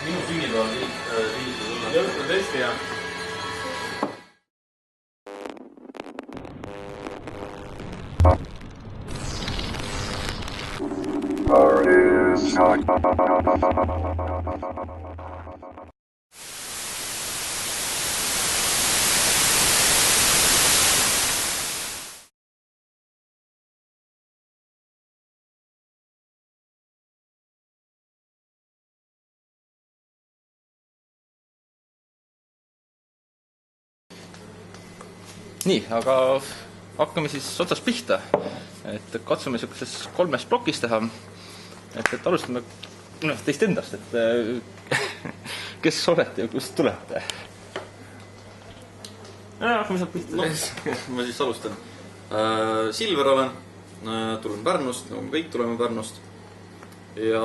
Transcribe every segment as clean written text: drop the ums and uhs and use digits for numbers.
minu sünnipäeval liigitud olla. Jah, tõesti hea. Nii, aga hakkame siis otsast pihta. Et katsume sellises 3 plokis teha. Et alustame teist endast, et kes olete ja kust tulete? Hakkame sealt pihta. Ma siis alustan. Silver olen, tulen Pärnust, nagu me kõik tuleme Pärnust. Ja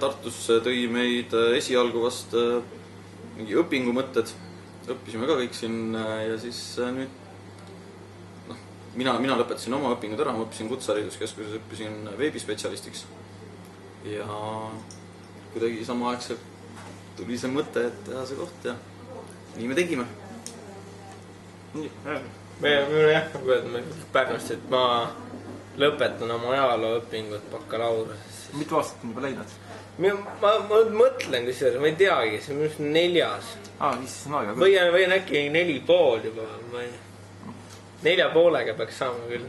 Tartusse tõi meid esialgu vast mingi õpingumõtted. Õppisime ka kõik siin ja siis nüüd Mina lõpetasin oma õpingud ära, ma õppisin Kutsehariduskeskuses, õppisin veebispetsialistiks. Ja kuidagi samaaegselt tuli see mõte, et teha see koht ja nii me tegime. Minu jah, me Pärnust, et ma lõpetan oma ajalooõpingut bakalaureses. Mitu aastat on juba läinud? Ma mõtlen kusjuures, ma ei teagi, see on minust 4. Siis on aega. Või on äkki 4,5 juba, ma ei 4,5 peaks saama küll.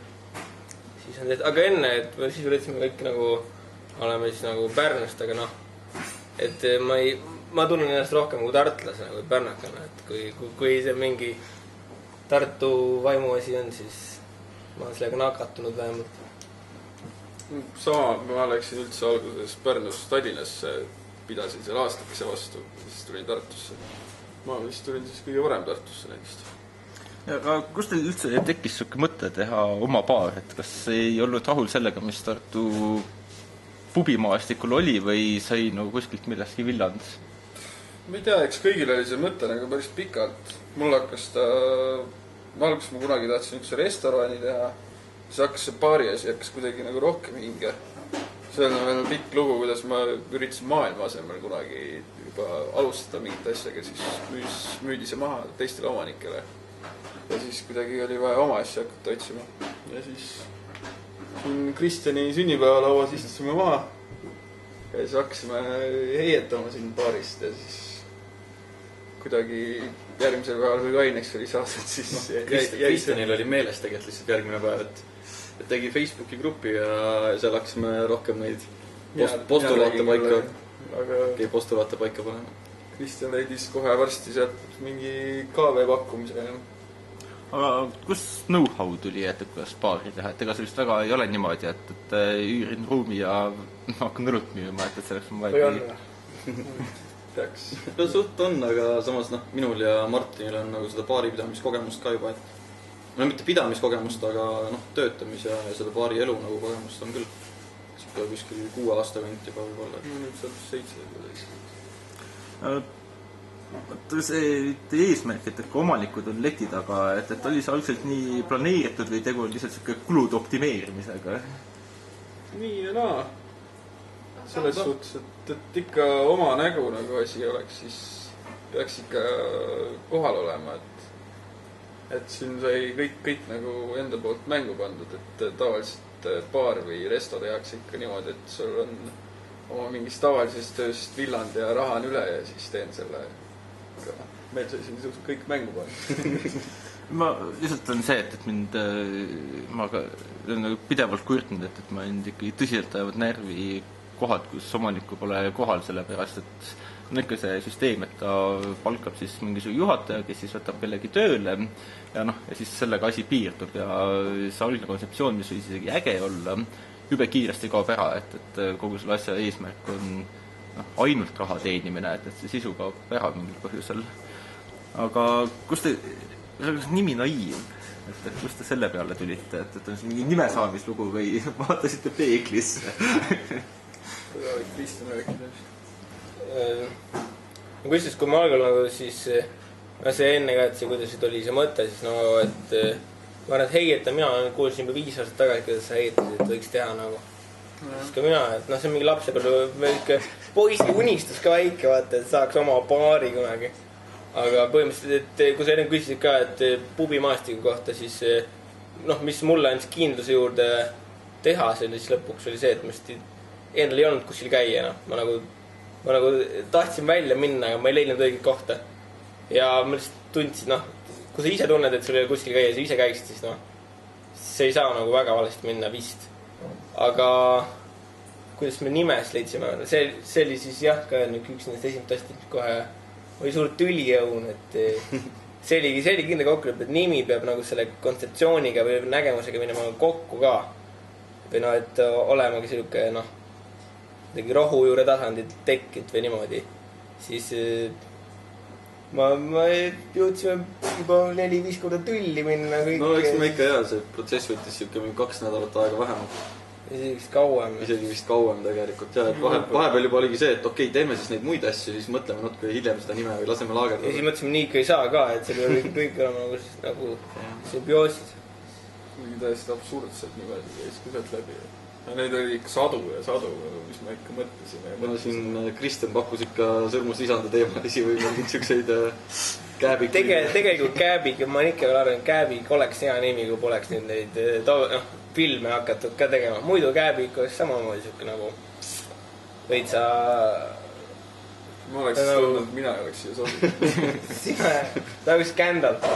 Siis on aga enne, et siis võtsime kõik nagu, oleme siis nagu Pärnust, aga et ma tunnen ennast rohkem kui tartlasena kui pärnakana, et kui see mingi Tartu vaimu asi on, siis ma olen sellega nakatunud vähemalt. Sama, ma läksin üldse alguses Pärnust Tallinnasse, pidasin seal aastakese vastu, siis tulin Tartusse. Ma vist tulin siis kõige varem Tartusse nägist. Aga kus teil üldse tekkis selline mõte teha oma baar, et kas ei olnud rahul sellega, mis Tartu pubimaastikul oli või sai nagu kuskilt millestki villand? Ma ei tea, eks kõigil oli see mõte nagu päris pikalt. Mul hakkas alguses ma kunagi tahtsin üks restorani teha, siis hakkas see baari asi hakkas kuidagi nagu rohkem hinge. See on veel pikk lugu, kuidas ma üritasin maailma asemel kunagi juba alustada mingit asjaga, siis müüdi see maha teistele omanikele. Ja siis kuidagi oli vaja oma asja hakata otsima. Ja siis Kristjani sünnipäevalauas istusime maha. Ja siis hakkasime heietama siin baarist. Ja siis kuidagi järgmisel päeval või kaineks oli saadud, siis Kristjanil oli meeles tegelikult lihtsalt järgmine päev, et tegi Facebooki grupi ja seal hakkasime rohkem neid postulaate paika panema. Kristjan leidis kohe varsti sealt mingi KV pakkumise. Aga kus know-how tuli, et kuidas baari teha? Et ega sellist väga ei ole niimoodi, et üürin ruumi ja hakkan õlut müüma, et selleks on vaja... No suht on, aga samas minul ja Martinil on nagu seda baaripidamiskogemust ka juba, et mitte pidamiskogemust, aga töötamis ja seda baari elu nagu kogemust on küll. Siit kuskil 6 aasta kant juba võib-olla. Nüüd saab 7. See eesmärk, et omanikud on leti taga, et oli see algselt nii planeeritud või tegu on lihtsalt selline kulude optimeerimisega? Nii ja naa. Selles suhtes, et ikka oma nägu nagu asi oleks, siis peaks ikka kohal olema, et siin sai kõik nagu enda poolt mängu pandud, et tavaliselt baar või resto tehakse ikka niimoodi, et sul on oma mingist tavalisest tööst villand ja raha on üle ja siis teen selle. Meil sai siin kõik mängu pannud. Ma lihtsalt on see, et ma olen pidevalt kurtnud, et ma olen ikkagi tõsiselt ajavad närvi kohad, kus omanikku pole kohal, sellepärast, et on ikka see süsteem, et ta palkab siis mingisugune juhataja, kes siis võtab kellegi tööle ja siis sellega asi piirdub ja see algne kontseptsioon, mis võis isegi äge olla, jube kiiresti kaob ära, et kogu selle asja eesmärk on ainult raha teenimine, et see sisu kaob ära mingil põhjusel. Aga kus te, see on nimi Naiiv, et kus te selle peale tulite, et on see mingi nimesaamislugu või vaatasite peeglisse? Seda oli Kristjan rääkida vist. Kusjuures, kui ma algal siis see enne ka, et kuidas oli see mõte, siis et ma arvan, et heieta, mina kuulsin juba 5 aastat tagasi, kuidas sa heitasid, et võiks teha nagu Sest ka mina, et noh, see on mingi lapsepõlve poisi unistus ka väike, vaata, et saaks oma paari kunagi. Aga põhimõtteliselt, et kui sa enne küsisid ka, et pubimaastiku kohta, siis noh, mis mulle andis kindluse juurde teha selle, siis lõpuks oli see, et ma endal ei olnud kuskil käia, noh. Ma nagu tahtsin välja minna, aga ma ei leidnud õiget kohta. Ja ma lihtsalt tundsin, noh, kui sa ise tunned, et sul ei ole kuskil käia, sa ise käiksid, siis noh, see ei saa nagu väga valesti minna vist. Aga kuidas me nimes leidsime, see oli siis jah, ka üks nendest esimest asjad, kohe oli suur tüliõun, et see oli kindla kokkulepe, et nimi peab nagu selle kontseptsiooniga või nägemusega minema kokku ka. Või noh, et olemagi selline, noh, rohujuure tasandit tekkinud või niimoodi. Siis ma jõudsime juba 4-5 korda tülli minna. No eks me ikka see protsess võttis siuke 2 nädalat aega vähemalt. Isegi vist kauem tegelikult. Ja, et vahepeal juba oligi see, et okei, teeme siis neid muid asju, siis mõtleme natuke hiljem seda nime või laseme laagerdada. Ja siis mõtlesime, nii ikka ei saa ka, et seal oli kõik olema nagu sümbioosis. Mingi täiesti absurdselt niimoodi ja siis sealt läbi. Neid oli ikka sadu, mis me ikka mõtlesime. No siin Kristjan pakkus ikka sõrmus lisanda teemalisi või mingid siukseid Kääbik. Tegelikult Kääbik, ma ikka veel arvan, Kääbik oleks hea nimi, kui poleks nüüd neid filme hakatud ka tegema. Muidu Kääbik oleks samamoodi siuke nagu veitsa... Ma oleks tulnud, mina ei oleks siia sobinud. Ta oleks Gandalf.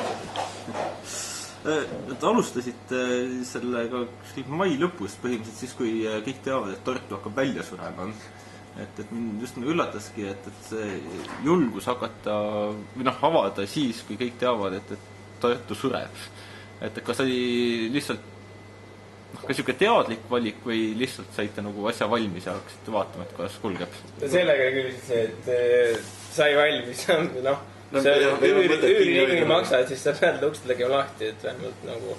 Et alustasite sellega mai lõpus põhimõtteliselt siis, kui kõik teavad, et Tartu hakkab välja surema. Et mind just üllataski, et see julgus hakata või noh, avada siis, kui kõik teavad, et Tartu sureb. Et kas oli lihtsalt kas siuke teadlik valik või lihtsalt saite nagu asja valmis ja hakkasite vaatama, et kuidas kulgeb? Sellega küll see, et sai valmis, noh. Üüri maksa, et siis sa pead uksed tegema lahti, et vähemalt nagu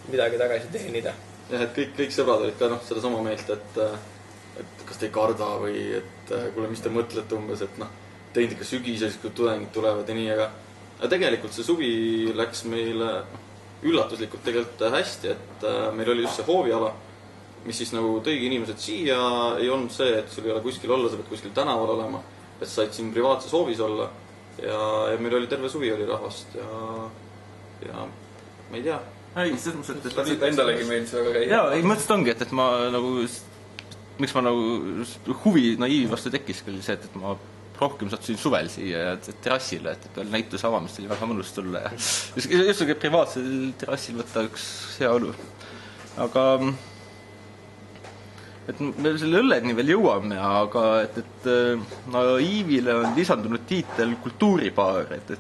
midagi tagasi teenida. Jah, et kõik sõbrad olid ka seda sama meelt, et kas te ei karda või et kuule, mis te mõtlete umbes, et noh, teinud ikka sügises, kui tudengid tulevad ja nii, aga tegelikult see suvi läks meile üllatuslikult tegelikult hästi, et meil oli just see hooviala, mis siis nagu tõigi inimesed siia, ei olnud see, et sul ei ole kuskil olla, sa pead kuskil tänaval olema, et said siin privaatses hoovis olla ja meil oli terve suvi oli rahvast ja ma ei tea. Ei, selles mõttes, et endalegi meeldis väga käia. Jaa, ei mõttes ongi, et ma nagu, miks ma nagu huvi naiivi vastu tekkis küll see, et ma rohkem sattusin suvel siia terrassile, et peal näituse avamist oli väga mõnus tulla ja just privaatsel terrassil võtta üks hea olu. Aga et me selle õlledni veel jõuame, aga et naiivile on lisandunud tiitel kultuuripaar, et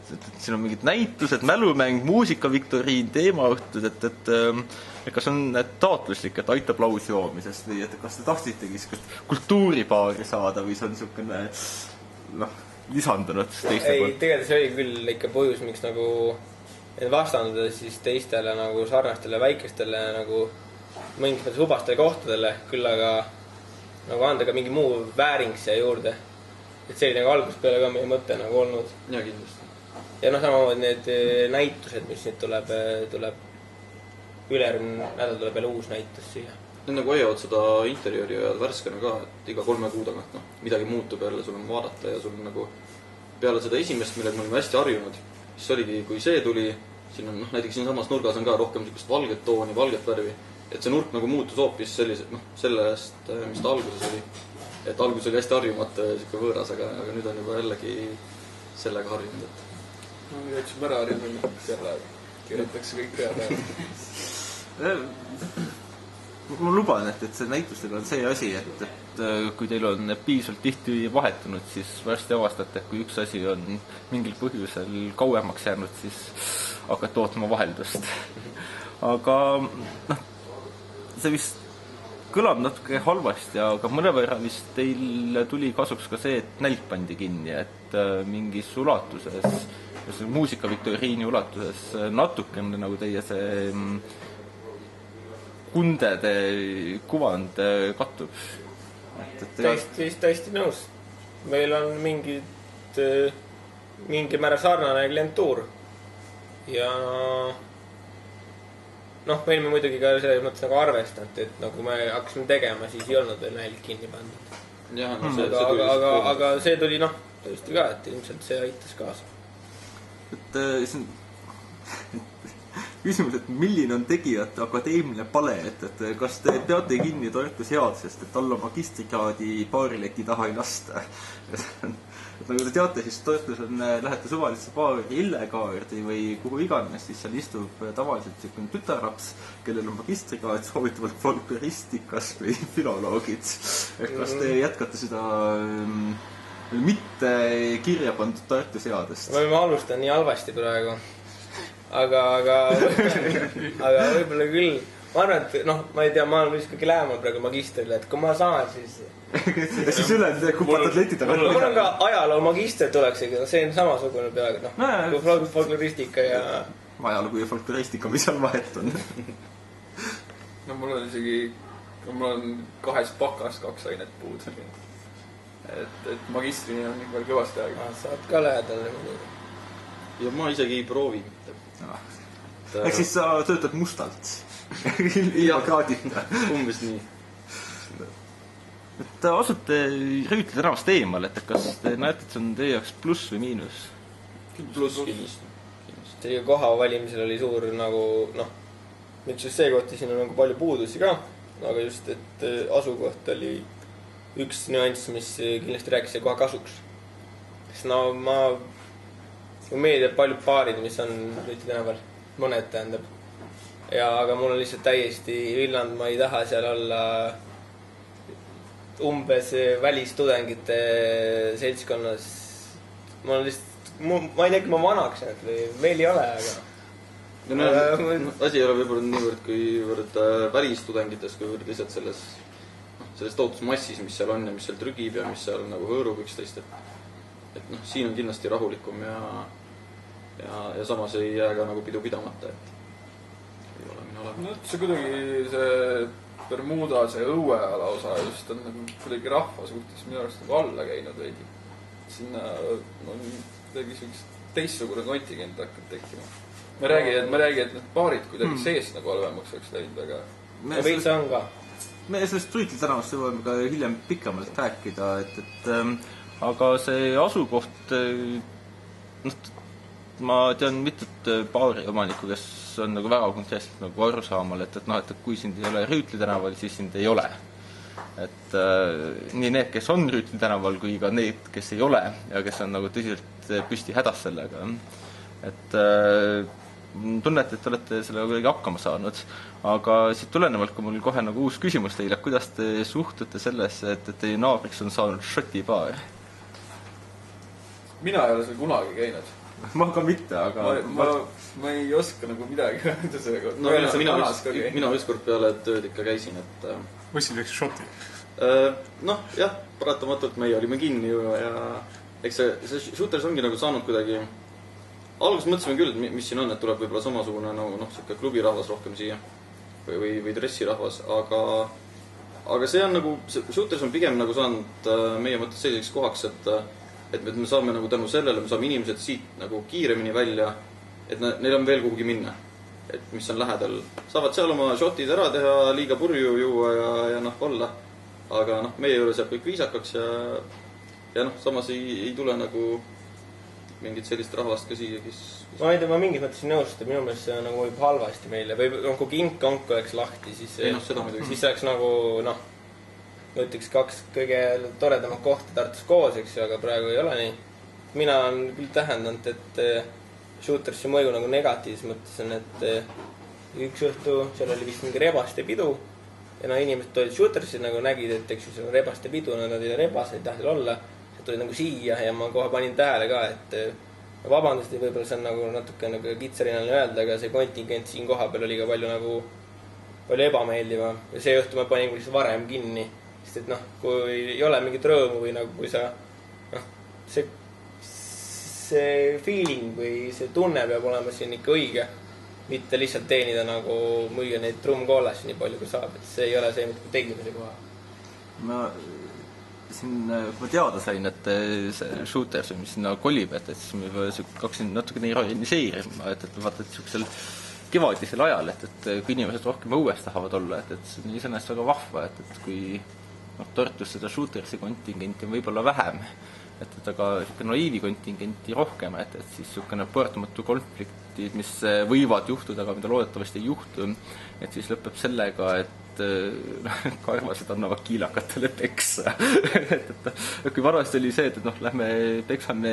siin on mingid näitused, mälumäng, muusikaviktoriin, teemaõhtud, et kas on taotluslik, et aitab laus joomisest või et kas te tahtsitegi kultuuripaari saada või see on niisugune lisandunud teiste poolt? Ei, tegelikult see oli küll ikka põhjus, miks nagu vastanduda siis teistele nagu sarnastele väikestele nagu mingitele subastele kohtadele, küll aga nagu anda ka mingi muu vääring siia juurde. Et see oli nagu algusest peale ka meie mõte nagu olnud. Ja kindlasti. Ja samamoodi need näitused, mis nüüd tuleb ülejärgmine nädal tuleb jälle uus näitus siia. Need nagu hoiavad seda interjööri ja värskena ka, et iga 3 kuu tagant midagi muutub jälle, sul on vaadata ja sul on nagu peale seda esimest, millega me olime hästi harjunud, siis oligi, kui see tuli, siin on näiteks siin samas nurgas on ka rohkem sellist valget tooni, valget värvi, et see nurk nagu muutus hoopis sellised, sellest, mis ta alguses oli. Et alguses oli hästi harjumata ja siuke võõras, aga nüüd on juba jällegi sellega harjunud, et no jõudsime ära harjunud selle, kirjutatakse kõik peale. Ma luban, et see näitustega on see asi, et kui teil on piisavalt tihti vahetunud, siis varsti avastate, et kui üks asi on mingil põhjusel kauemaks jäänud, siis hakkate ootama vaheldust. Aga see vist kõlab natuke halvasti, aga mõnevõrra vist teil tuli kasuks ka see, et nälg pandi kinni, et mingis ulatuses, muusikaviktoriini ulatuses natukene nagu teie see kundede kuvand kattub. Täiesti nõus. Meil on mingi määra sarnane klientuur. Ja noh, me olime muidugi ka selles mõttes nagu arvestanud, et nagu me hakkasime tegema, siis ei olnud veel nälg kinni pandud. jah, no aga see tuli noh, tõesti ka, et ilmselt see aitas kaasa. Et see on küsimus, et milline on tegijate akadeemiline pale, et kas te peate kinni toetusseadusest, et alla magistrikraadi baarileti taha ei lasta? Et nagu te teate, siis toetus on, lähete suvalisse baari illegaardi või kuhu iganes, siis seal istub tavaliselt selline tütarlaps, kellel on magistrikraad, soovitavalt folkloristikas või filoloogid. Et kas te jätkate seda mitte kirja pandud toetusseadust? Ma alustan nii halvasti praegu. Aga võib-olla küll. Ma arvan, et noh, ma ei tea, ma olen ikkagi lähemal praegu magistrile, et kui ma saan, siis... Ja siis üle kupatad letid. Mul on ka ajaloo magister tuleks, see on samasugune peaaegu, noh, kui folkloristika ja... Ajaloo kui folkloristika, mis seal vahet on? No mul on isegi... Mul on 2 bakas 2 ainet puud. Et magistrini on ikka veel kõvasti aega. Saad ka lähedal. Ja ma isegi ei proovi mitte. Ehk siis sa töötad mustalt. Ilma kraadita. Umbes nii. Et asute Rüütli tänavast eemal, et kas te näete, et see on teie jaoks pluss või miinus? Pluss kindlasti. See koha valimisel oli suur nagu, noh, miks just see kohti, siin on nagu palju puudusi ka, aga just, et asukoht oli üks nüanss, mis kindlasti rääkis see koha kasuks. Sest no ma meeldib paljud paarid, mis on Rüütli tänaval, mõned tähendab. Aga mul on lihtsalt täiesti Villand, ma ei taha seal olla umbes välistudengite seltskonnas. Ma olen lihtsalt, ma ei tea, kui ma vanaks nüüd või veel ei ole, aga... Asi ei ole võib-olla niivõrd kuivõrd välistudengites, kuivõrd lihtsalt selles tohutus massis, mis seal on ja mis seal trügib ja mis seal nagu hõõrub üksteist. Et noh, siin on kindlasti rahulikum ja samas ei jää ka nagu pidu pidamata, et ei ole mina olema. No see kuidagi see Bermuda, see õueala osa just on nagu kuidagi rahva suhtes minu arust nagu alla käinud veidi. Sinna on kuidagi teistsugune kontingent hakkab tekkima. Ma räägi, et need paarid kuidagi sees nagu halvemaks oleks läinud, aga... Veits on ka. Me sellest Rüütli tänavast võime ka hiljem pikemalt rääkida, aga see asukoht, ma tean mitut baari omanikku, kes on nagu väga konkreetselt nagu arusaamal, et kui sind ei ole Rüütli tänaval, siis sind ei ole. Et nii need, kes on Rüütli tänaval, kui ka need, kes ei ole ja kes on nagu tõsiselt püsti hädas sellega. Et tunnete, et olete sellega kuidagi hakkama saanud. Aga siit tulenevalt, kui mul kohe nagu uus küsimus teile, kuidas te suhtute sellesse, et teie naabriks on saanud Šoti baar? Mina ei ole seal kunagi käinud. Ma ka mitte, aga... Ma ei oska nagu midagi öelda selle kohta. No, mina ükskord peale tööd ikka käisin, et... Võssid üks Šoti? Noh, jah, paratamatult meie olime kinni ju ja... Eks see Shooters ongi nagu saanud kuidagi... Alguses mõtlesime küll, et mis siin on, et tuleb võib-olla samasugune nagu siuke klubirahvas rohkem siia või dressirahvas, aga see on nagu, Shooters on pigem nagu saanud meie mõttes selliseks kohaks, et me saame nagu tänu sellele, me saame inimesed siit nagu kiiremini välja, et neil on veel kuhugi minna, et mis on lähedal. Saavad seal oma shotid ära teha, liiga purju juua ja olla, aga meie juures jääb kõik viisakaks ja samas ei tule nagu mingit sellist rahvast ka siia, kes... Ma ei tea, ma mingis mõttes nõustuda, minu meelest see nagu võib halvasti meile, või kui kink-konk oleks lahti, siis see oleks nagu, ma ütleks 2 kõige toredamat kohta Tartus koos, eks ju, aga praegu ei ole nii. Mina on küll tähendanud, et Shootersi mõju nagu negatiivs mõttes on, et üks õhtu seal oli vist mingi rebaste pidu ja inimesed tulid Shootersi nagu nägid, et eks ju seal on rebaste pidu, nad ei rebas, ei tahtnud olla. Tuli nagu siia ja ma kohe panin tähele ka, et vabandust, võib-olla see on nagu natuke nagu kitsarinaline öelda, aga see kontingent siin koha peal oli ka palju ebameeldiva ja see õhtu ma panin lihtsalt varem kinni, sest et kui ei ole mingit rõõmu või nagu kui sa see feeling või see tunne peab olema siin ikka õige, mitte lihtsalt teenida nagu müüa neid trummkoolasi nii palju kui saab, et see ei ole see, mida tegime selle koha. Siin, kui ma teada sain, et see Shooters, mis sinna kolib, et siis me hakkasin natuke nii ironiseerima, et vaata, et niisugusel kevadisel ajal, et kui inimesed rohkem õues tahavad olla, et see on iseenesest väga vahva, et kui Tartus seda shootersi kontingenti on võib-olla vähem, et aga naiivi kontingenti rohkem, et siis niisugune pöördumatu konfliktid, mis võivad juhtuda, aga mida loodetavasti ei juhtu, et siis lõpeb sellega, et karvased annavad kiilakatele peksa. et kui vanasti oli see, et lähme peksame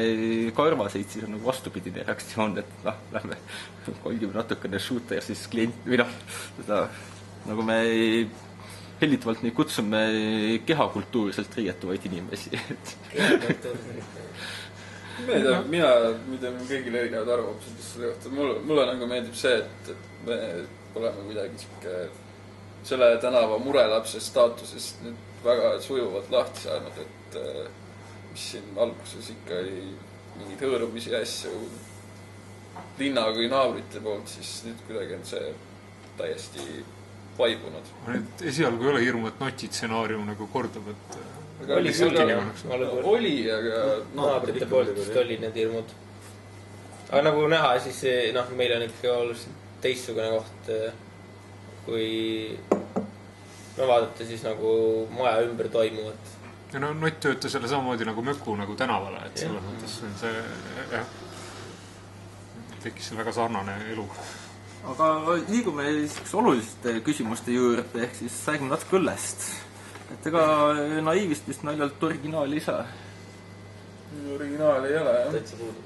karvaseid, siis on nagu vastupidine reaktsioon, et lähme kolgime natukene shooter siis klient või seda, nagu me hellitavalt neid kutsume kehakultuuriselt riietuvaid inimesi. Ma ei tea, mida kõigil erinevad arvamused selle kohta. Mulle nagu meeldib see, et me oleme kuidagi selle tänava murelapse staatusest nüüd väga sujuvalt lahti saanud, et mis siin alguses ikka oli mingeid hõõrumisi asju linna kui naabrite poolt, siis nüüd kuidagi on see täiesti vaibunud. Nüüd esialgu ei ole hirmu, et notitsenaarium nagu kordub, et oli küll, oli, aga naabrite poolt vist oli need hirmud. Aga nagu näha, siis meil on ikka oluliselt teistsugune koht, kui vaadata siis nagu maja ümber toimuvat. Ja Nott töötas jälle samamoodi nagu Möku nagu tänavale, et selles mõttes see, jah, tekkis seal väga sarnane elu. Aga liigume oluliste küsimuste juurde, ehk siis räägime natuke õllest. Et ega naiivist vist naljalt originaali ei saa? Originaali ei ole, jah. Täitsa puudub.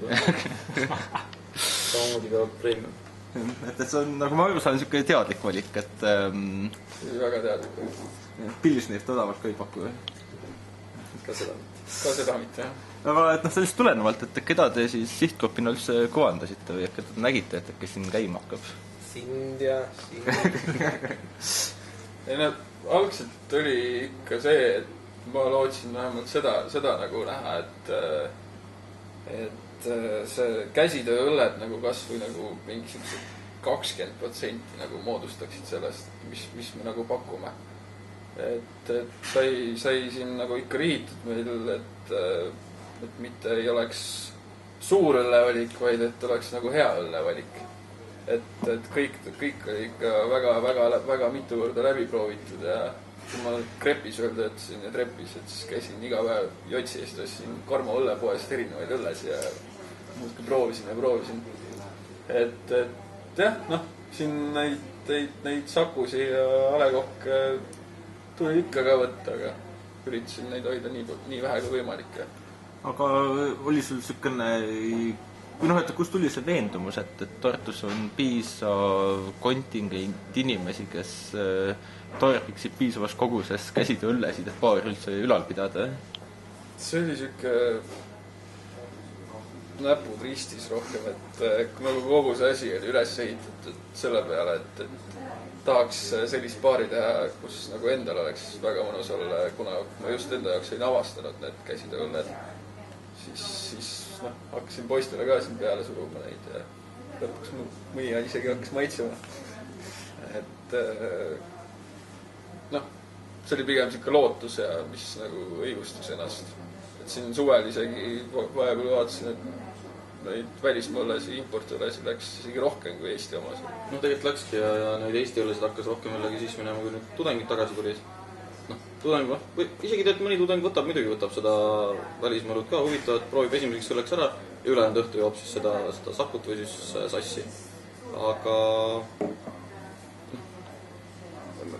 Samamoodi ka premium. Et see on, nagu ma aru saan, niisugune teadlik valik, et väga teadlik valik. Pilsnist odavalt ka ei paku. Ka seda mitte, jah. Aga et sellest tulenevalt, et keda te siis sihtgrupina üldse kuvandasite või keda te nägite, et kes siin käima hakkab? Sind ja sind. Ei, algselt oli ikka see, et ma lootsin vähemalt seda nagu näha, et see käsitööõlled nagu kas või nagu mingisugused 20% nagu moodustaksid sellest, mis me nagu pakume. Et sai siin nagu ikka rihitud meil, et mitte ei oleks suur õllevalik, vaid et oleks nagu hea õllevalik. Et kõik oli ikka väga mitu korda läbi proovitud ja kui ma Krepis veel töötasin ja Trepis, et siis käisin iga päev Jotsi eest, ostsin Karmo õllepoest erinevaid õllesi ja muudki proovisin. Et jah, siin neid Sakusi ja Alekokke tuli ikka ka võtta, aga üritasin neid hoida nii vähe kui võimalik. Aga oli sul niisugune, et kust tuli see veendumus, et Tartus on piisav kontingent inimesi, kes tarbiksid piisavas koguses käsitööõllesid, et baari üldse ülal pidada? See oli niisugune näpud ristis rohkem, et nagu kogu see asi oli üles ehitatud selle peale, et tahaks sellist baari teha, kus nagu endal oleks väga mõnus olla, kuna ma just enda jaoks olin avastanud need käsitööõlled, siis hakkasin poistele ka siin peale suruma neid ja lõpuks mõni isegi hakkas maitsema. Et see oli pigem niisugune lootus ja mis nagu õigustus ennast. Et siin suvel isegi vahepeal vaatasin, et neid välismaalasi, importõlesi läks isegi rohkem kui Eesti omas. Tegelikult läkski ja neid Eesti õllesid hakkas rohkem jällegi siis minema, kui nüüd tudengid tagasi tulid. Või isegi tead, mõni tudeng muidugi võtab seda välismaalut ka huvitavat, proovib esimeseks õlleks ära ja ülejäänud õhtu joob siis seda sakut või siis sassi. Aga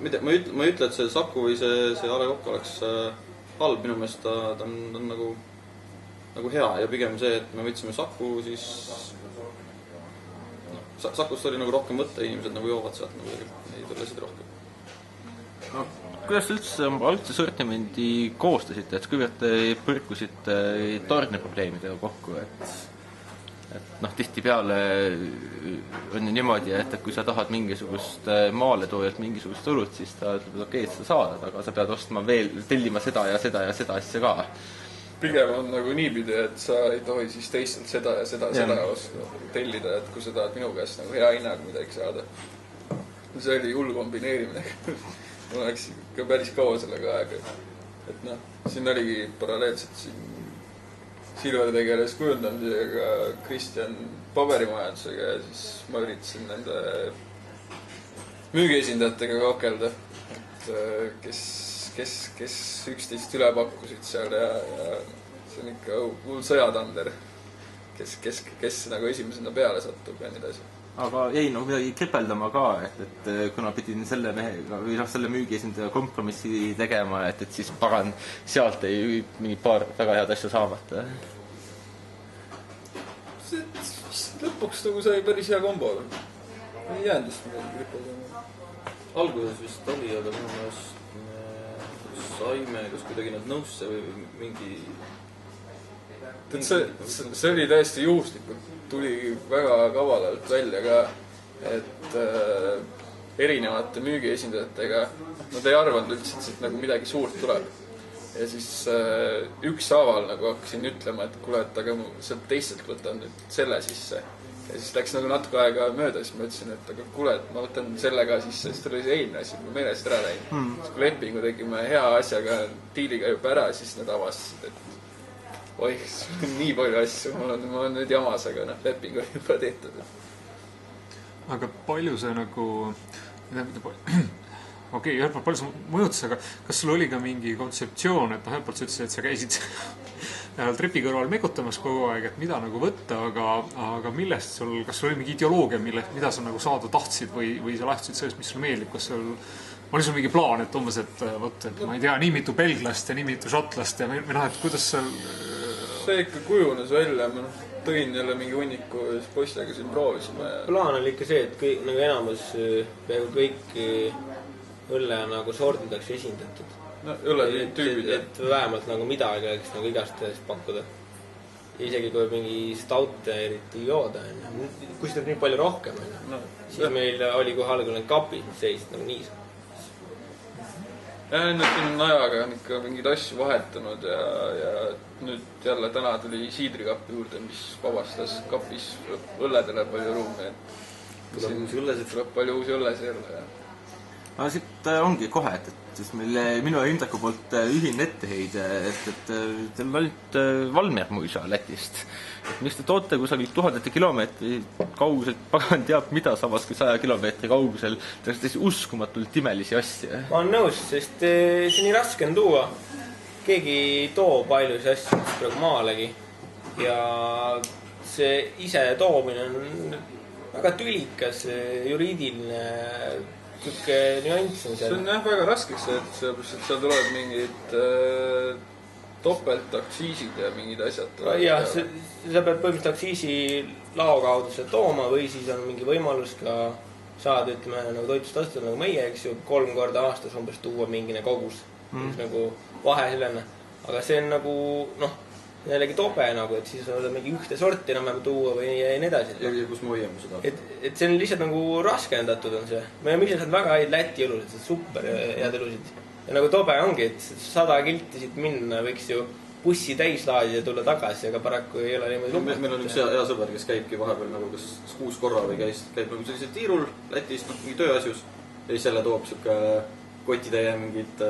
ma ei ütle, et see saku või see Alekokk oleks halb, minu meelest ta on nagu hea ja pigem see, et me võtsime saku, siis sakust oli nagu rohkem võtta, inimesed nagu joovad sealt neid õllesid rohkem. Kuidas üldse algse sortimendi koostasite, et kuivõrd te põrkusite tarneprobleemidega kokku, et tihtipeale on ju niimoodi, et kui sa tahad mingisugust maaletoojalt mingisugust õlut, siis ta ütleb, et okei, et sa saad, aga sa pead ostma veel, tellima seda ja seda ja seda asja ka. Pigem on nagu niipidi, et sa ei tohi siis teistelt seda ja seda tellida, et kui sa tahad minu käest nagu hea hinnaga midagi saada. See oli hull kombineerimine. Ma läks ikka päris kaua sellega aega. Et siin oligi paralleelselt Silver tegeles kujundamisega, Kristjan paberimajandusega ja siis ma üritasin nende müügiesindajatega kakelda, et kes üksteist üle pakkusid seal ja see on ikka hull sõjatander, kes nagu esimesena peale satub ja nii edasi. Aga jäi nagu midagi kripeldama ka, et kuna pidin selle mehega või selle müügiesindaja kompromissi tegema, et siis pagan sealt ei mingi paar väga head asja saamata. See lõpuks nagu sai päris hea kombo. Ei jäänud vist midagi kripeldama. Alguses vist oli, aga minu meelest saime kas kuidagi nad nõusse või mingi... See oli täiesti juhuslikult. Tuli väga kavalalt välja ka, et erinevate müügiesindajatega nad ei arvanud üldse, et nagu midagi suurt tuleb. Ja siis ükshaaval nagu hakkasin ütlema, et kuule, et aga sealt teistelt võtan nüüd selle sisse. Ja siis läks nagu natuke aega mööda, siis ma ütlesin, et aga kuule, et ma võtan selle ka sisse, siis tal oli see eelmine asi, ma meelest ära läinud. Siis kui lepingu tegime hea asjaga, diiliga juba ära, siis nad avastasid, et oih, nii palju asju, ma olen nüüd jamas, aga leping oli juba tehtud. Aga palju see nagu... Okei, ühelt poolt palju see mõjutas, aga kas sul oli ka mingi kontseptsioon, et ühelt poolt sa ütlesid, et sa käisid trepi kõrval mekutamas kogu aeg, et mida nagu võtta, aga millest sul, kas sul oli mingi ideoloogia, mida sa nagu saada tahtsid või sa lähtusid sellest, mis sul meeldib, kas sul oli sul mingi plaan, et umbes, et ma ei tea, nii mitu belglast ja nii mitu šotlast ja et kuidas seal... See ikka kujunes välja, ma tõin jälle mingi hunniku ja siis poistega siin proovisime. Plaan oli ikka see, et kõik, nagu enamus peaaegu kõik õlle nagu sordidaks esindatud. No, õlletüübid. Et vähemalt nagu midagi oleks nagu igast pakkuda. Isegi kui mingi staute eriti jooda, kui seda nii palju rohkem, siis meil oli kohe algul need kapid, mis seisid nagu niisama. Ja nüüd on ajaga on ikka mingid asju vahetanud ja nüüd jälle täna tuli siidrikappi juurde, mis vabastas kapis õlledele palju ruumi. Tuleb palju uusi õllesid jälle. Aga siit ongi kohe, et siis minu Indaku poolt ühine etteheide, et teil on ainult Valmier muisa Lätist. Miks te toote kusagil tuhandete kilomeetri kauguselt pagan teab mida, samas kui 100 kilomeetri kaugusel täiesti uskumatult imelisi asju? Ma olen nõus, sest see nii raske on tuua. Keegi ei too paljusi asju praegu maalegi ja see ise toomine on väga tülikas, juriidiline tükke nüanss on seal. See on jah väga raskeks, et seal tulevad mingid topeltaktsiisid ja mingid asjad. Jah, sa pead põhimõtteliselt aktsiisi lao kaudu seda tooma või siis on mingi võimalus ka saada, ütleme, nagu toitust astuda nagu meie, eks ju, 3 korda aastas umbes tuua mingine kogus. Nagu vahe sellena. Aga see on nagu, jällegi tobe nagu, et siis on mingi ühte sorti enam tuua või nii edasi. Ja kus me hoiame seda? Et see on lihtsalt nagu raskendatud on see. Me oleme ise väga häid Läti elusid, super head elusid. Ja nagu tobe ongi, et 100 kilti siit minna võiks ju bussi täis laadida ja tulla tagasi, aga paraku ei ole niimoodi lubatud. Meil on üks hea sõber, kes käibki vahepeal nagu kas 6 korra või käib nagu sellisel tiirul Lätis, mingi tööasjus ja siis jälle toob siuke kotitäie mingid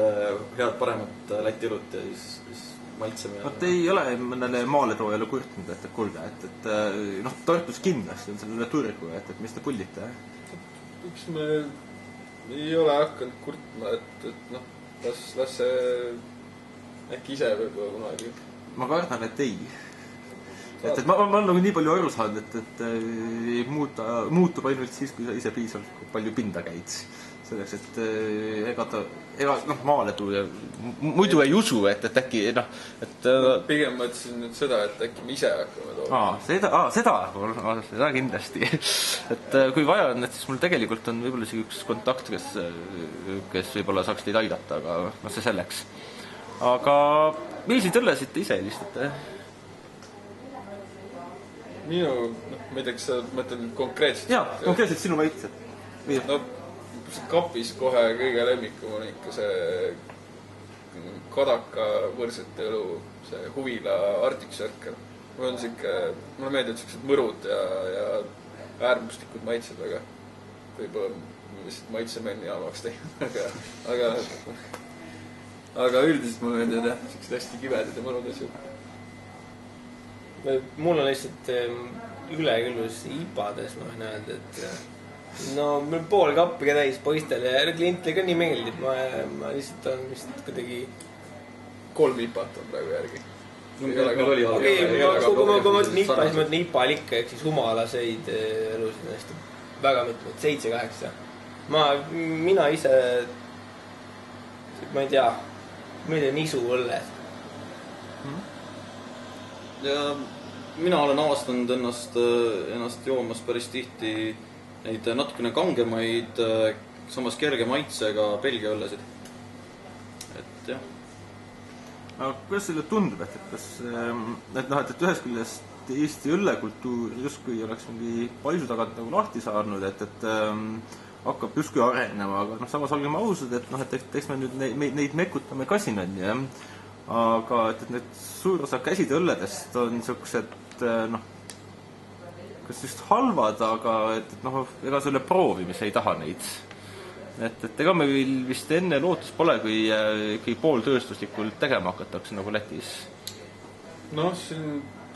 head paremat Läti elut ja siis maitseme. Vaat ei ole mõnele maaletoojale kurtnud, et kuulge, et Tartus kindlasti on sellele turgu, et mis te pullite? Üks me ei ole hakanud kurtma, et las see äkki ise võib-olla kunagi. Ma kardan, et ei. Et ma olen nagu nii palju aru saanud, et muutub ainult siis, kui sa ise piisavalt palju pinda käid. Selleks, et maaletu ja muidu ei usu, et äkki, Pigem mõtlesin nüüd seda, et äkki me ise hakkame tooma. Seda kindlasti. Et kui vaja on, et siis mul tegelikult on võib-olla üks kontakt, kes võib-olla saaks teid aidata, aga see selleks. Aga milliseid õllesid te ise helistate? Minu, ma ei tea, kas sa mõtled konkreetselt? Jaa, konkreetselt sinu maitsed. Kapis kohe kõige lemmikum on ikka see Kadaka võrsete õlu, see huvila Arctic Circle. Mulle meeldivad sellised mõrud ja äärmuslikud maitsed, aga võib-olla lihtsalt maitsemenni jaamaks teinud. Aga üldiselt mulle meeldivad jah, sellised hästi kivedid ja mõrud asjad. mul on lihtsalt ülekülvus IPA-des, ma võin öelda, et no mul pool kappi ka täis poistele ja klientile ka nii meeldib. Ma lihtsalt on vist kuidagi 3 IPA-t on praegu järgi. Okei, kui ma mõtlen IPA, siis ma mõtlen IPA-l ikka, ehk siis humalaseid õlusid hästi väga mitmeid, 7-8. Mina ise, ma ei tea, nisu õlles. Ja mina olen avastanud ennast joomas päris tihti neid natukene kangemaid, samas kerge maitsega Belgia õllesid. Et jah. Aga kuidas selle tundub, et kas, et ühest küljest Eesti õllekultuur justkui oleks mingi paisu tagant nagu lahti saanud, et hakkab justkui arenema, aga samas olgem ausad, et eks me nüüd neid mekutame ka siin on, jah. Aga et need suur osa käside õlledest on niisugused, kas just halvad, aga ega selle proovimise ei taha neid. Et ega meil vist enne lootus pole, kui pooltööstuslikult tegema hakatakse nagu Lätis. Siin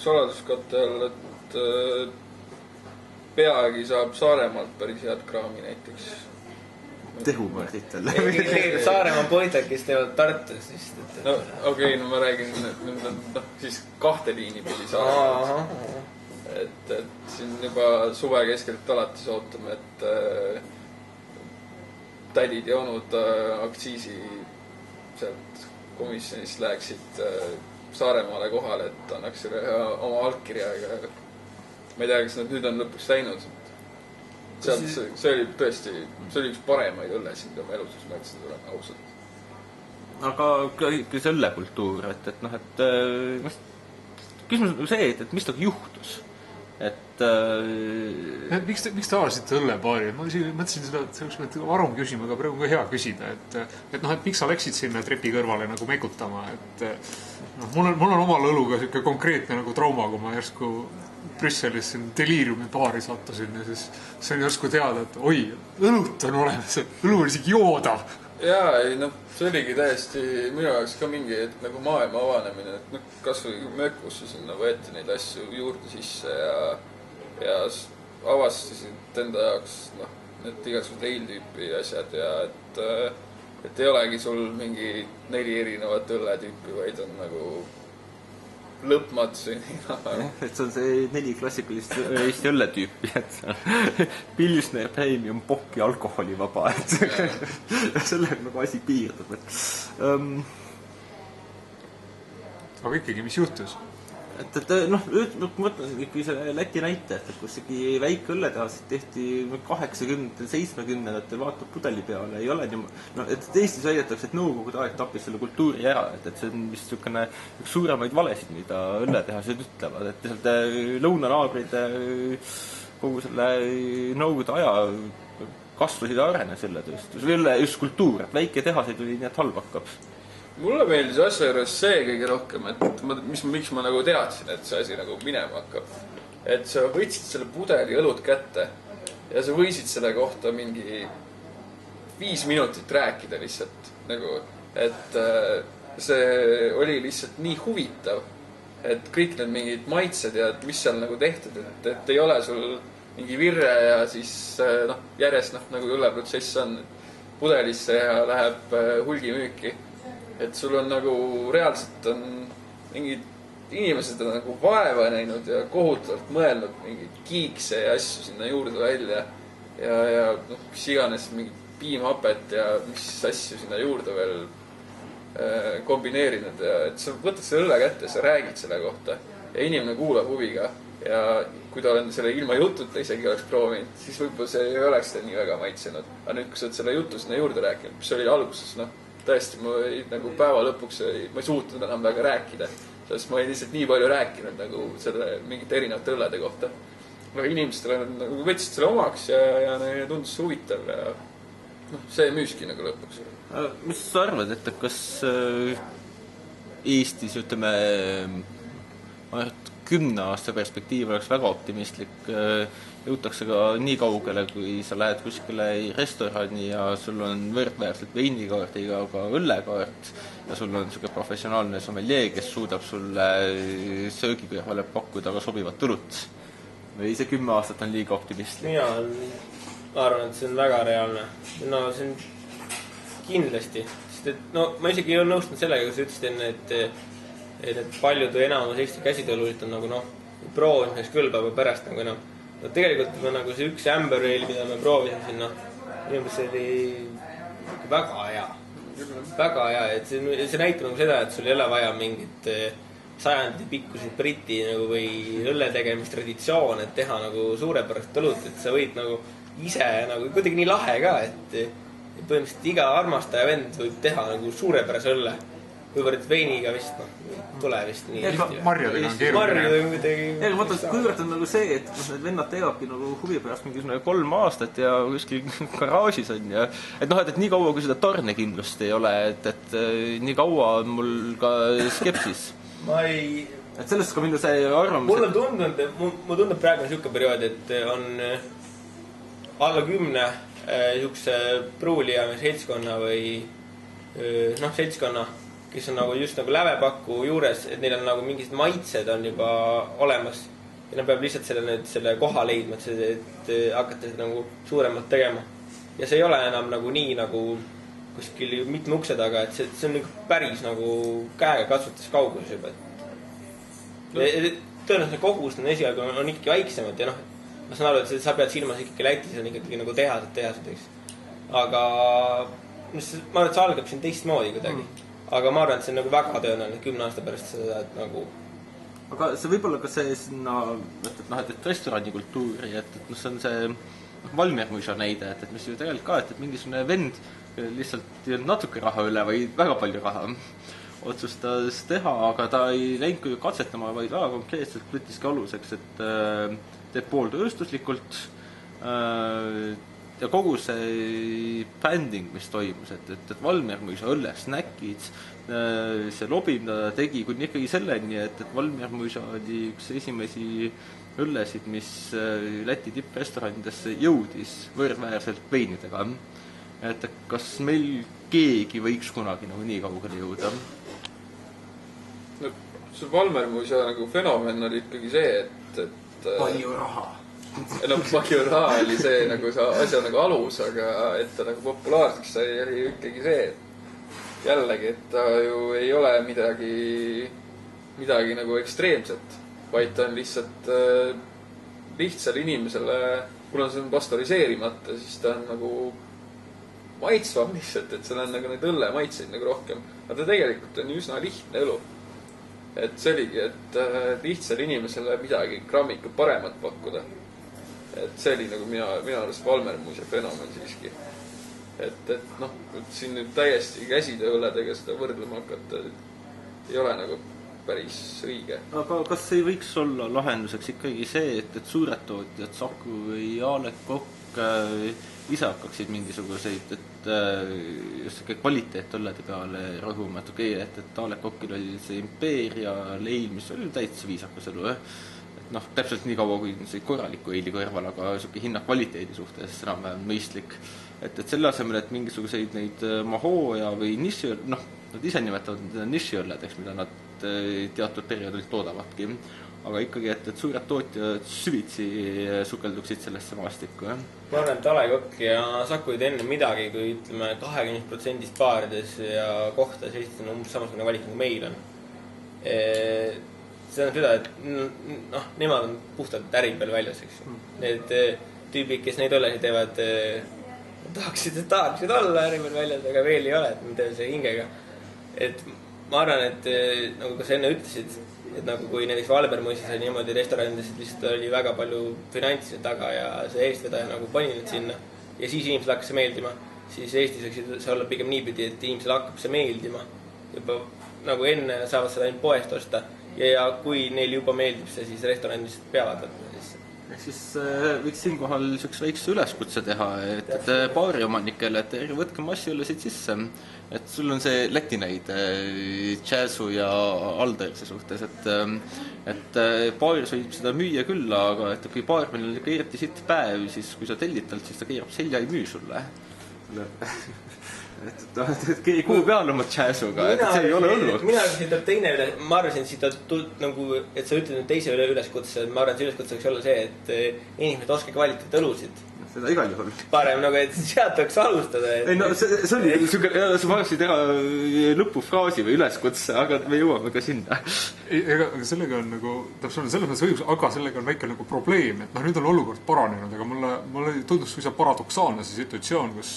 saladuskatte all, et peagi saab Saaremaalt päris head kraami näiteks. Tehumõrditel. Saaremaa poidad, kes teevad Tartus vist. Okei, ma räägin, et siis 2 liini pidi Saaremaalt. Et siin juba suve keskelt alates ootame, et tädid ja onud aktsiisi sealt komisjonist läheksid Saaremaale kohale, et annaks selle oma allkirja. Ma ei tea, kas nad nüüd on lõpuks läinud. See oli tõesti, see oli üks paremaid õllesid, mida ma eluses mõtlesin, olen ausalt. Aga kui see õllekultuur, küsimus on see, et mis temaga juhtus? Miks te avasite õllepaari? Ma mõtlesin seda, et see oleks varum küsima, aga praegu on ka hea küsida, et miks sa läksid sinna trepi kõrvale nagu mekutama, mul on omal õluga selline konkreetne nagu trauma, kui ma järsku Brüsselis Deliriumi baari sattusin ja siis sain järsku teada, et oi, õlut on olemas, õlu on isegi joodav. Jaa, see oligi täiesti minu jaoks ka mingi nagu maailma avanemine, et kas või mökusse sinna võeti neid asju juurde sisse ja avastasid enda jaoks need igasugused eiltüüpi asjad ja et ei olegi sul mingi 4 erinevat õlletüüpi, vaid on nagu lõpmatuseni. Et see on see 4 klassikalist Eesti õlletüüpi, et Pilsner, Premium, Bock ja alkoholivaba, et sellega nagu asi piirdub. Aga ikkagi, mis juhtus? Ma mõtlen ikkagi selle Läti näite, et kus ikkagi väike õlletehased tehti 80-ndatel, 70-ndatel vaatab pudeli peale, ei ole nii... et Eestis väidetakse, et Nõukogude aeg tappis selle kultuuri ära, et see on vist üks suuremaid valesid, mida õlletehased ütlevad, et lihtsalt lõunanaabrid kogu selle Nõukogude aja kasvasid ja arenes õlletööstus, just kultuur, et väike tehaseid oli nii, et halb hakkab. Mulle meeldis asja juures see kõige rohkem, et miks ma nagu teadsin, et see asi nagu minema hakkab. Et sa võtsid selle pudeli õlut kätte ja sa võisid selle kohta mingi 5 minutit rääkida lihtsalt. Et see oli lihtsalt nii huvitav, et kõik need mingid maitsed ja mis seal nagu tehtud, et ei ole sul mingi virre ja siis järjest nagu õlleprotsess on pudelisse ja läheb hulgimüüki. Et sul on nagu reaalselt on mingid inimesed on nagu vaeva näinud ja kohutavalt mõelnud mingid kiikse ja asju sinna juurde välja ja mis iganes mingid piimhapet ja mis asju sinna juurde veel kombineerinud ja et sa võtad selle õlle kätte ja sa räägid selle kohta ja inimene kuulab huviga ja kui ta on selle ilma jututa isegi oleks proovinud, siis võib-olla see ei oleks ta nii väga maitsenud. Aga nüüd, kui sa oled selle jutu sinna juurde rääkinud, mis oli alguses, tõesti, ma nagu päeva lõpuks ma ei suutnud enam väga rääkida, sest ma ei lihtsalt nii palju rääkinud nagu selle mingite erinevate õllede kohta. Aga inimestele nagu võtsid selle omaks ja neile tundus huvitav ja see müüski nagu lõpuks. Mis sa arvad, et kas Eestis, 10 aasta perspektiiv oleks väga optimistlik. Jõutakse ka nii kaugele, kui sa lähed kuskile restorani ja sul on võrdväärselt veinikaardiga ka õllekaart ja sul on niisugune professionaalne sommelier, kes suudab sulle söögi kõrvale pakkuda ka sobivat õlut. Või see 10 aastat on liiga optimistlik? Mina arvan, et see on väga reaalne. No see on kindlasti. Sest et, no, ma isegi ei ole nõustunud sellega, kui sa ütlesid enne, et paljud või enamus Eesti käsitööluid on nagu proovimiseks kõlbava pärast nagu enam. No tegelikult nagu see üks Amber Ale, mida me proovisin siin, minu meelest see oli väga hea. Väga hea, et see näitab nagu seda, et sul ei ole vaja mingit sajandi pikkusid briti nagu või õlle tegemist traditsioon, et teha nagu suurepärast õlut, et sa võid nagu ise nagu kuidagi nii lahe ka, et põhimõtteliselt iga armastaja vend võib teha nagu suurepärase õlle. Kuivõrd veiniga vist, tule vist nii. Marjadega on keeruline. Marjadega kuidagi. Ja, vaata, kuivõrd on nagu see, et need vennad teevadki nagu huvi pärast mingisugune 3 aastat ja kuskil garaažis on ja et noh, et nii kaua, kui seda tarnekindlust ei ole, et nii kaua on mul ka skepsis. Et sellest ka minu see arvamus... Mulle tundub praegu niisugune periood, et on alla 10 niisuguse pruulijaame seltskonna või seltskonna, kes on nagu just nagu lävepaku juures, et neil on nagu mingid maitsed on juba olemas ja nad peab lihtsalt selle koha leidma, et hakata seda nagu suuremalt tegema. Ja see ei ole enam nagu nii nagu kuskil mitme ukse taga, et see on nagu päris nagu käega katsutas kaugus juba. Tõenäoliselt kogus esialgu on ikkagi väiksemad ja ma saan aru, et sa pead silmas ikkagi Lätis on ikkagi nagu tehased, eks. Aga ma arvan, et see algab siin teistmoodi kuidagi. Aga ma arvan, et see on nagu väga tõenäoline 10 aasta pärast seda, et nagu... Aga see võib-olla ka see sinna, et restoranikultuuri, et see on see Valmiermuisa näide, et mis ju tegelikult ka, et mingisugune vend lihtsalt natuke raha üle või väga palju raha otsustas teha, aga ta ei läinud katsetama, vaid väga konkreetselt võttiski aluseks, et teeb pooltööstuslikult ja kogu see bänding, mis toimus, et Valmiermuisa õllesnäkid, see lobi, mida ta tegi, kuni ikkagi selleni, et Valmiermuisa oli üks esimesi õllesid, mis Läti tipprestoranidesse jõudis võrdväärselt veinidega. Et kas meil keegi võiks kunagi nagu nii kaugele jõuda? No, see Valmiermuisa nagu fenomen oli ikkagi see, et palju raha. Palju raha oli see nagu see asja nagu alus, aga et ta nagu populaarseks sai, oli ikkagi see, et jällegi, et ta ju ei ole midagi nagu ekstreemset, vaid ta on lihtsalt lihtsale inimesele, kuna see on pastoriseerimata, siis ta on nagu maitsvam lihtsalt, et seal on nagu neid õlle maitseid nagu rohkem. Aga ta tegelikult on üsna lihtne õlu. Et see oligi, et lihtsale inimesele midagi grammika paremat pakkuda. Et see oli nagu minu arust Valmiermuisa fenomen siiski. Et siin nüüd täiesti käsitööõlledega seda võrdlema hakata ei ole nagu päris õige. Aga kas ei võiks olla lahenduseks ikkagi see, et suured tootjad, Saku või A. Le Coq ise hakkaksid mingisuguseid, et just kvaliteetõllede peale rõhuma, et A. Le Coqil oli see Imperia leil, mis oli täitsa viisakas elu, et täpselt nii kaua, kui see korraliku eili kõrval, aga niisugune hinna kvaliteedi suhtes enam-vähem mõistlik. Et selle asemel, et mingisuguseid neid mahooja või niši, nad ise nimetavad nišiõlledeks, mida nad teatud perioodil toodavadki. Aga ikkagi, et suured tootjad süvitsi sukelduksid sellesse maastikku. Ma arvan, et A. Le Coq ja Saku ei enne midagi, kui ütleme 20% baarides ja kohtades Eestis on umbes samasugune valik nagu meil on. See on seda, et nemad on puhtalt äri peal väljas, eks. Need tüübid, kes neid õllesid teevad, tahaksid olla äri peal väljas, aga veel ei ole, et nad teevad see hingega. Et ma arvan, et nagu ka sa enne ütlesid, et nagu kui näiteks Valmiermuisas oli niimoodi restoranides, et lihtsalt oli väga palju finantside taga ja see eestvedaja nagu pani need sinna ja siis inimesel hakkas see meeldima, siis Eestis võiksid see olla pigem niipidi, et inimesel hakkab see meeldima juba nagu enne saavad seda ainult poest osta ja kui neil juba meeldib see, siis restoranid lihtsalt peavad võtma siis. siis võiks siinkohal niisuguse väikse üleskutse teha, et baariomanikele, et võtke massiõllesid sisse. Et sul on see Läti näide Jazzu ja Aldersi suhtes, et baaris võib seda müüa küll, aga et kui baarmil on ikka eriti sitt päev, siis kui sa tellid talt, siis ta keerab selja ei müü sulle. et keegi kuu peal oma Jazzuga, et see ei ole olnud. Mina arvasin, et teine ma arvasin, et siit nagu, et sa ütled teise üleskutse, et ma arvan, et see üleskutse võiks olla see, et inimesed oska kvaliteet õlusid. Seda igal juhul. Parem nagu, et sealt võiks alustada. Ei no see oli niisugune, sa vajasid teha lõpufraasi või üleskutse, aga me jõuame ka sinna. Aga sellega on nagu, täpselt selles mõttes õigus, aga sellega on väike nagu probleem, et nüüd on olukord paranenud, aga mulle tundus suisa paradoksaalne see situatsioon, kus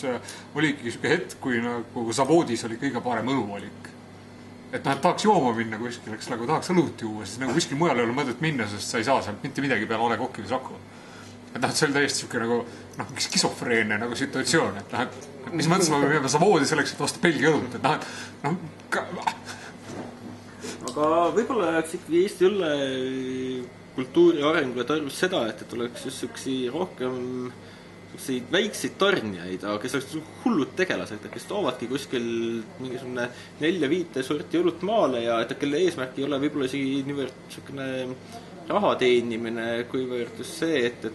oligi niisugune hetk, kui nagu Zavodis oli kõige parem õluvalik. Et tahaks jooma minna kuskil, eks nagu tahaks õlut juua, siis nagu kuskil mujal ei ole mõtet minna, sest sa ei saa sealt mitte midagi peale ole kokki või saku. Et see oli täiesti siuke nagu skisofreenne nagu situatsioon, et mis mõttes ma peame Zavoodi selleks, et vastu Belgia õlut, et aga võib-olla jääks ikkagi Eesti õlle kultuuri arengule tarvis seda, et oleks just siuksi rohkem väikseid tarnijaid, aga kes oleks hullud tegelased, kes toovadki kuskil mingisugune 4-5 sorti õlut maale ja et kelle eesmärk ei ole võib-olla isegi niivõrd niisugune raha teenimine, kuivõrd just see, et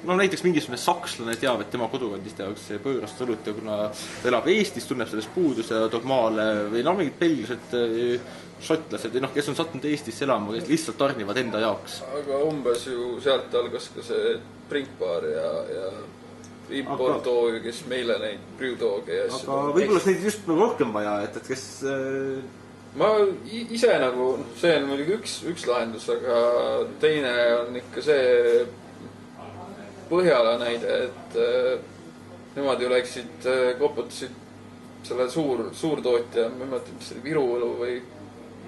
no näiteks mingisugune sakslane teab, et tema kodukandis tehakse pöörast õlut ja kuna ta elab Eestis, tunneb sellest puudus ja toob maale või mingid belglased, šotlased või kes on sattunud Eestisse elama, kes lihtsalt tarnivad enda jaoks. Aga umbes ju sealt algas ka see Brinkbaar ja Importoo, kes meile neid brewdooge ja aga võib-olla neid just rohkem vaja, et kes ma ise nagu, see on muidugi üks lahendus, aga teine on ikka see Põhjala näide, et nemad ju läksid, koputasid selle suurtootja, ma ei mäleta, mis see oli, Viru õlu või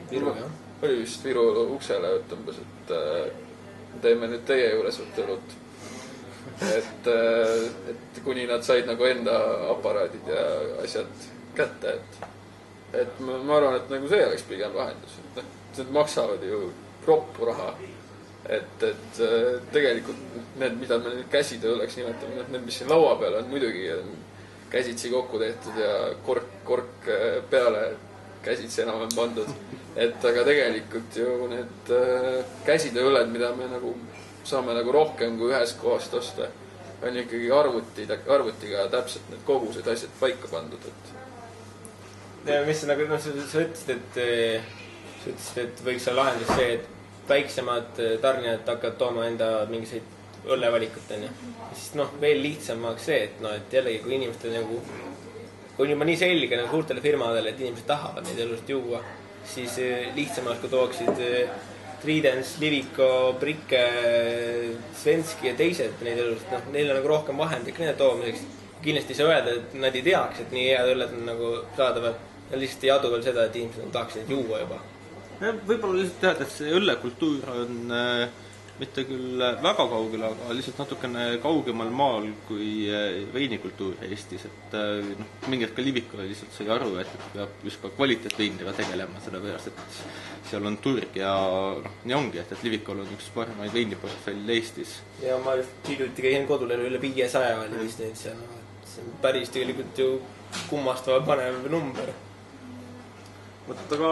Viru, jah. Oli vist Viru õlu uksele, ütlemas, et teeme nüüd teie juures õlut. Et kuni nad said nagu enda aparaadid ja asjad kätte, et ma arvan, et nagu see oleks pigem lahendus. Need maksavad ju roppu raha. Et tegelikult need, mida me nüüd käsitööleks nimetame, need, mis siin laua peal on, muidugi käsitsi kokku tehtud ja kork peale käsitsi enam on pandud. Et aga tegelikult ju need käsitööled, mida me nagu saame nagu rohkem kui ühest kohast osta, on ikkagi arvutiga täpselt need kogused asjad paika pandud. Ja mis nagu, sa ütlesid, et võiks olla lahendus see, et väiksemad tarnijad hakkavad tooma enda mingiseid õllevalikut, on ju. Siis veel lihtsamaks see, et jällegi, kui inimestel nagu on juba nii selge nagu suurtele firmadele, et inimesed tahavad neid elust juua, siis lihtsamaks, kui tooksid Tridens, Liviko, Brikke, Svenski ja teised neid elust, neil on nagu rohkem vahendik nende toomiseks. Kindlasti ei saa öelda, et nad ei teaks, et nii head õlled on nagu saadavad. Ja lihtsalt ei adu veel seda, et inimesed tahaksid juua juba. Võib-olla lihtsalt teada, et see õllekultuur on mitte küll väga kaugel, aga lihtsalt natukene kaugemal maal kui veinikultuur Eestis. Et mingid ka Livikule lihtsalt sai aru, et peab just ka kvaliteetveinidega tegelema, sellepärast, et seal on turg ja nii ongi, et Livikul on üks paremaid veiniportfell Eestis. Ja ma just hiljuti käin kodulelu üle 500 oli vist neid seal. See on päris tegelikult ju kummastava panev number. Aga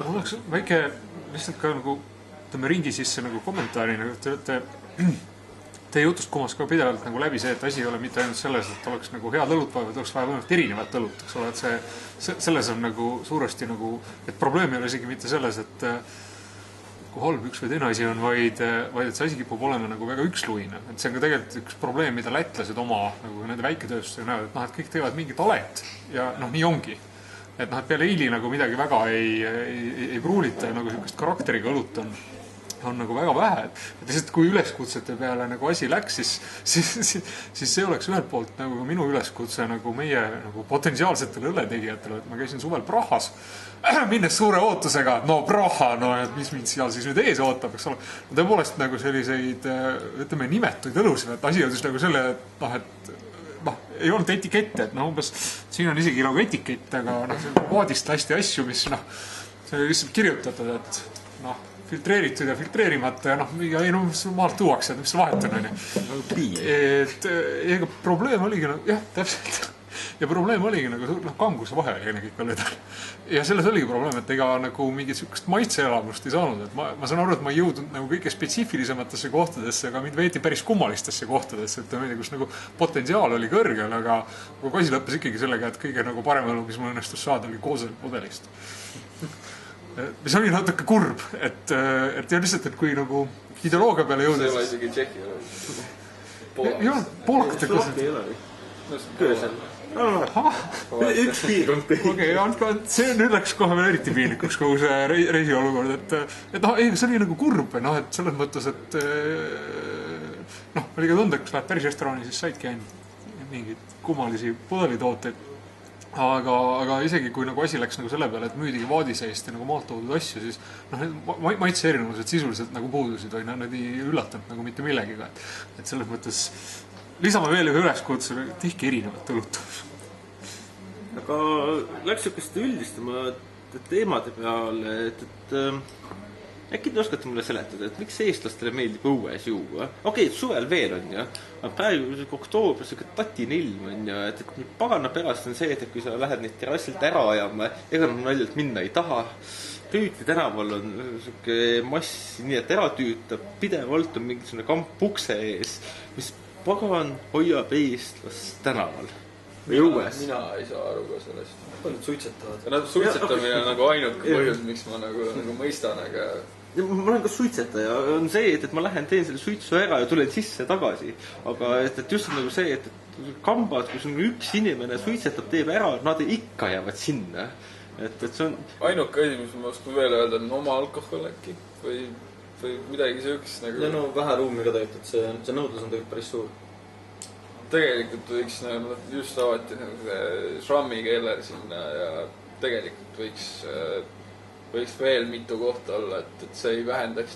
mul oleks väike lihtsalt ka nagu tõmme ringi sisse nagu kommentaari, nagu te olete teie jutust kummas ka pidevalt nagu läbi see, et asi ei ole mitte ainult selles, et oleks nagu head õlut vaja, et oleks vaja võimalikult erinevat õlut, eks ole, et selles on nagu suuresti nagu, et probleem ei ole isegi mitte selles, et kui halb üks või teine asi on, vaid et see asi kipub olema nagu väga üksluine. Et see on ka tegelikult üks probleem, mida lätlased oma nagu nende väiketööstustega näevad, et kõik teevad mingit alet ja nii ongi. Et peale eili nagu midagi väga ei pruulita ja nagu sellist karakteriga õlut on nagu väga vähe. Et lihtsalt kui üleskutsete peale nagu asi läks, siis see oleks ühelt poolt nagu minu üleskutse nagu meie nagu potentsiaalsetele õlletegijatele, et ma käisin suvel Prahas, minnes suure ootusega, Praha, et mis mind seal siis nüüd ees ootab, eks ole. Tõepoolest nagu selliseid, ütleme, nimetuid õlusid, et asi on siis nagu selle, et ei olnud etikette, et umbes siin on isegi nagu etikett, aga paadist lasti asju, mis see oli lihtsalt kirjutatud, et filtreeritud ja filtreerimata ja mis maalt tuuakse, mis vahet on, et ega probleem oligi jah, täpselt. Ja probleem oligi kanguse vahe oli kõik veel vedel. Ja selles oligi probleem, et ega mingit sükest maitseelamust ei saanud. Et ma saan aru, et ma ei jõudnud kõige spetsiifilisematesse kohtadesse, aga mind veeti päris kummalistesse kohtadesse, et kus potentsiaal oli kõrgel, aga asi lõppes ikkagi sellega, et kõige parem elu, mis mul õnnestus saada, oli kooselpudelist. Mis oli natuke kurb, et lihtsalt, et kui ideoloogia peale jõudes... See ei ole isegi Tšehhi või? Jah, poolakate kus... Köösel. Üks piirkond kõik. Okei, see nüüd läks kohe veel eriti piinlikuks kogu see reisiolukord, et see oli kurb, et selles mõttes, et oli ka tunda, et kui lähed päris restorani, siis saidki ainult mingeid kummalisi pudelitooteid. Aga isegi kui asi läks selle peale, et müüdigi vaadiseist ja maalt toodud asju, siis maitse erinevused sisuliselt puudusid või nad ei üllatanud mitte millegiga. Et selles mõttes lisame veel ühe üleskutse, tehke erinevat õlut. Aga läks sükest üldistama teemade peale, et äkki te oskate mulle seletada, et miks eestlastele meeldib õues juua? Okei, suvel veel on ja praegu oktoobris tatine ilm on ja et pagana pärast on see, et kui sa lähed neid terrassilt ära ajama, ega naljalt minna ei taha. Rüütli tänaval on mass nii, et ära tüütab, pidevalt on mingisugune kamp ukse ees, mis pagan hoiab eestlast tänaval või õues. Mina ei saa aru ka sellest. Paljud suitsetavad. Suitsetamine on ainuke põhjus, miks ma mõistan, aga... Ma olen ka suitsetaja. On see, et ma lähen, teen selle suitsu ära ja tulen sisse tagasi. Aga et just on see, et kambad, kus on üks inimene suitsetab, teeb ära, nad ikka jäävad sinna. Et see on... Ainuke asi, mis ma oskan veel öelda, on oma alkohol äkki või midagi sööks Ja vähe ruumi ka tegelikult, see nõudlus on tegelikult päris suur. Tegelikult võiks just avati Shrammi keller sinna ja tegelikult võiks veel mitu kohta olla, et see ei vähendaks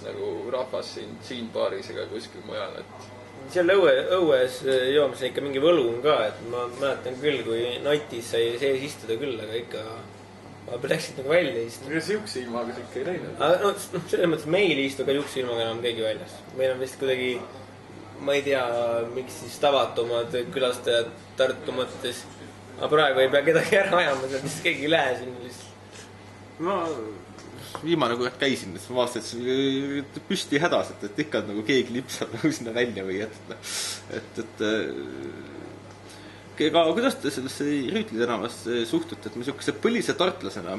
rahvas siin baaris ega kuskil mujal, et... Seal õues joomis ikka mingi võlu on ka, et ma mäletan küll, kui Natis sai sees istuda küll, aga ikka läksid välja istuda. Ega siukse ilmaga see ikka ei läinud? Selles mõttes meil ei istu ka siukse ilmaga enam keegi väljas. Meil on vist kuidagi, ma ei tea, miks siis tavatumad külastajad Tartu mõttes. Aga praegu ei pea kedagi ära ajama, siis keegi ei lähe sinna lihtsalt. Ma viimane kui käisin, siis ma vaatasin, et püsti hädas, et ikka keegi lipsab sinna välja või Aga kuidas te sellesse Rüütli tänavasse suhtute, et ma niisuguse põlise tartlasena,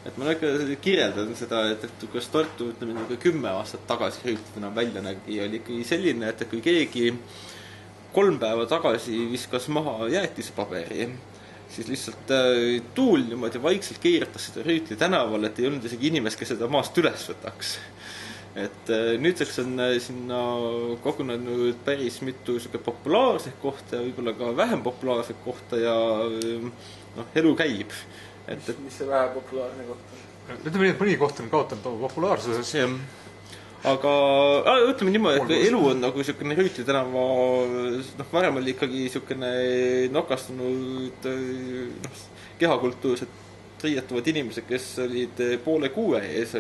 et ma kirjeldan seda, et kuidas Tartu 10 aastat tagasi Rüütli tänav välja nägi, oli ikkagi selline, et kui keegi 3 päeva tagasi viskas maha jäätisepaberi, siis lihtsalt tuul niimoodi vaikselt keeratas seda Rüütli tänaval, et ei olnud isegi inimest, kes seda maast üles võtaks. Et nüüdseks on sinna kogunenud päris mitu populaarset kohta ja võib-olla ka vähem populaarset kohta ja elu käib. Mis see vähe populaarne koht on? Ütleme nii, et mõni koht on kaotanud populaarsuses. Aga ütleme niimoodi, et elu on niisugune Rüütli tänava, varem oli ikkagi niisugune nakastunud kehakultuurset riietuvad inimesed, kes olid 5:30 ees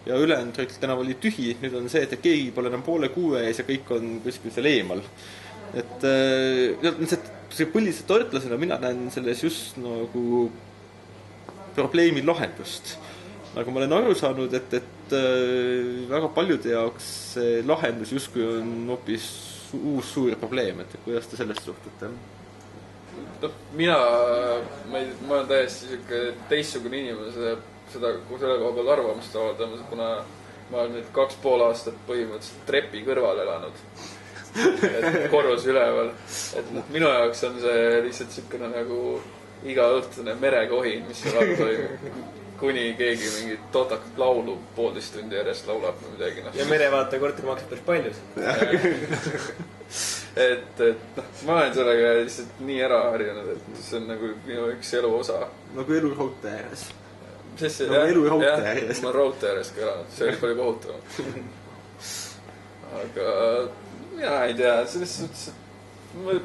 ja ülejäänud Rüütli tänav oli tühi. Nüüd on see, et keegi pole enam 5:30 ees ja kõik on kuskil seal eemal. Et see põlise tortlasena mina näen selles just probleemi lahendust. Nagu ma olen aru saanud, et väga paljude jaoks see lahendus justkui on hoopis uus suur probleem, et kuidas te sellest suhtute? Mina olen täiesti teistsugune inimene selle koha peal arvamust avaldamas, kuna ma olen nüüd 2,5 aastat põhimõtteliselt trepi kõrval elanud. Korrus üleval. Et minu jaoks on see lihtsalt niisugune iga õhtune merekohin, mis seal all toimub. Kuni keegi mingit totakat laulu 1,5 tundi järjest laulab või midagi. Ja merevaata korter maksab päris palju. Ma olen sellega lihtsalt nii ära harjunud, et see on minu üks elu osa. Nagu elu raudtee ääres. Elu raudtee ääres. Ma olen raudtee ääres ka elanud, see oli palju kohutavam. Aga mina ei tea, selles suhtes,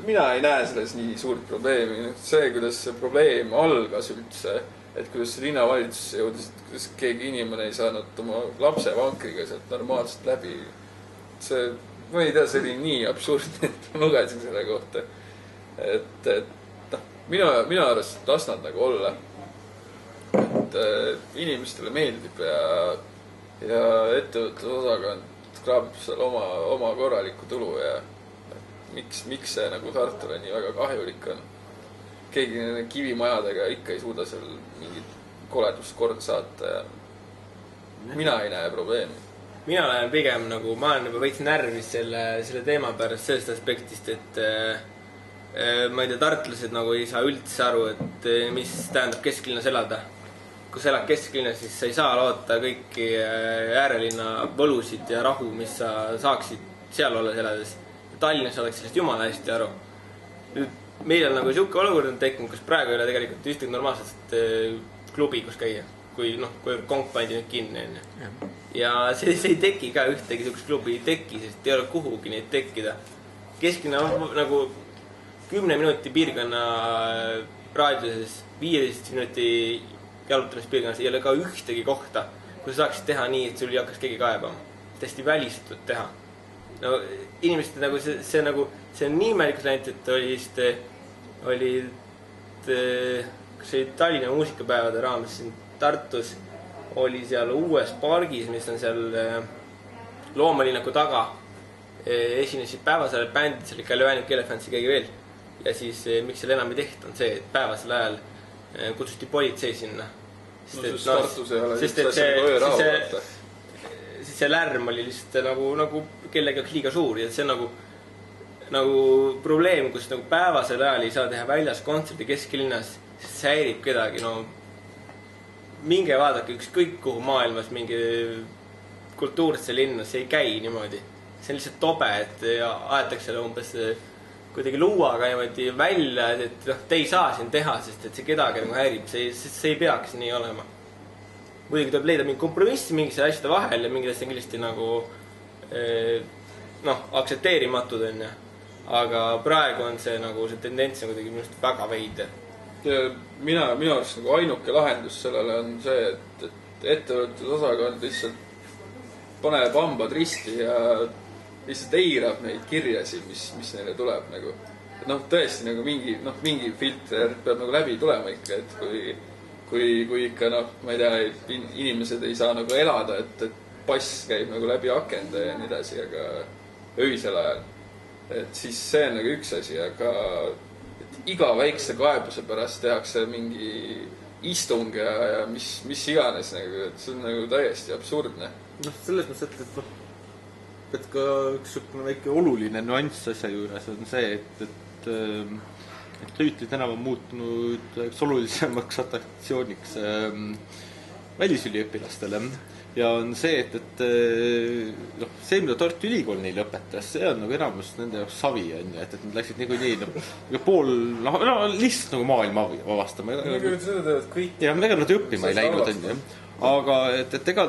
mina ei näe selles nii suurt probleemi. See, kuidas see probleem algas üldse, et kuidas see linnavalitsusse jõudis, et kuidas keegi inimene ei saanud oma lapse vankriga sealt normaalselt läbi. See, ma ei tea, see oli nii absurdne, et ma lugesin selle kohta. Et minu arvast las nad nagu olla. Et inimestele meeldib ja ettevõtluse osakond kraabib seal oma korralikku tulu ja miks see nagu Tartule nii väga kahjulik on. Keegi kivimajadega ikka ei suuda seal mingit koledust kord saata ja mina ei näe probleemi. Mina olen pigem nagu, ma olen juba veits närvis selle teema pärast sellest aspektist, et ma ei tea, tartlased nagu ei saa üldse aru, et mis tähendab kesklinnas elada. Kui sa elad kesklinnas, siis sa ei saa loota kõiki äärelinna võlusid ja rahu, mis sa saaksid seal olles elades. Tallinnas oleks sellest jumala hästi aru. Nüüd meil on nagu siuke olukord on tekkinud, kus praegu ei ole tegelikult ühtegi normaalset klubi, kus käia. Kui konk pandi nüüd kinni enne. Ja see ei teki ka ühtegi siukest klubi ei teki, sest ei ole kuhugi neid tekkida. Kesklinna nagu 10 minuti piirkonna raadiuses, 15 minuti jalutamispiirkonnas ei ole ka ühtegi kohta, kus sa saaksid teha nii, et sul ei hakkas keegi kaebama. Täiesti välistatud teha. No inimesed nagu see on nii märgiks läinud, et kas see Tallinna muusikapäevade raames siin Tartus oli seal uues pargis, mis on seal Loomalinnaku taga. Esinesid päevasel bändid, seal ikka Levanic Elephants ja keegi veel. Ja siis miks seal enam ei tehta on see, et päevasel ajal kutsusti politsei sinna. Sest see lärm oli lihtsalt nagu kellegagi liiga suur ja see on nagu probleem, kus nagu päevasel ajal ei saa teha väljas kontserti kesklinnas, sest see häirib kedagi. No minge vaadake ükskõik kuhu maailmas mingi kultuurisse linna, see ei käi niimoodi. See on lihtsalt tobe, et aetakse selle umbes kuidagi luuaga niimoodi välja, et te ei saa siin teha, sest et see kedagi nagu häirib, see ei peaks nii olema. Muidugi tuleb leida mingi kompromissi mingisse asjade vahel ja mingid asjad kindlasti nagu aktsepteerimatud on ja. Aga praegu on see nagu see tendents on kuidagi minust väga veide. Ja minu arust nagu ainuke lahendus sellele on see, et ettevõtlusosakond lihtsalt paneb hambad risti ja lihtsalt eirab neid kirjasi, mis neile tuleb nagu. Et tõesti nagu mingi filter peab nagu läbi tulema ikka, et kui ikka ma ei tea, inimesed ei saa nagu elada, et pass käib nagu läbi akende ja nii edasi, aga öisel ajal. Et siis see on nagu üks asi, aga iga väikse kaebuse pärast tehakse mingi istung ja mis iganes nagu, et see on nagu täiesti absurdne. Selles mõttes, et ka üks väike oluline nüanss asja juures on see, et Rüütli tänav on muutunud üks olulisemaks atraktsiooniks välisüliõpilastele. Ja on see, et see, mida Tartu Ülikool neile õpetas, see on nagu enamus nende jaoks savi, et nad läksid niikuinii pool, lihtsalt nagu maailma avastama. Ja ega nad õppima ei läinud, aga et ega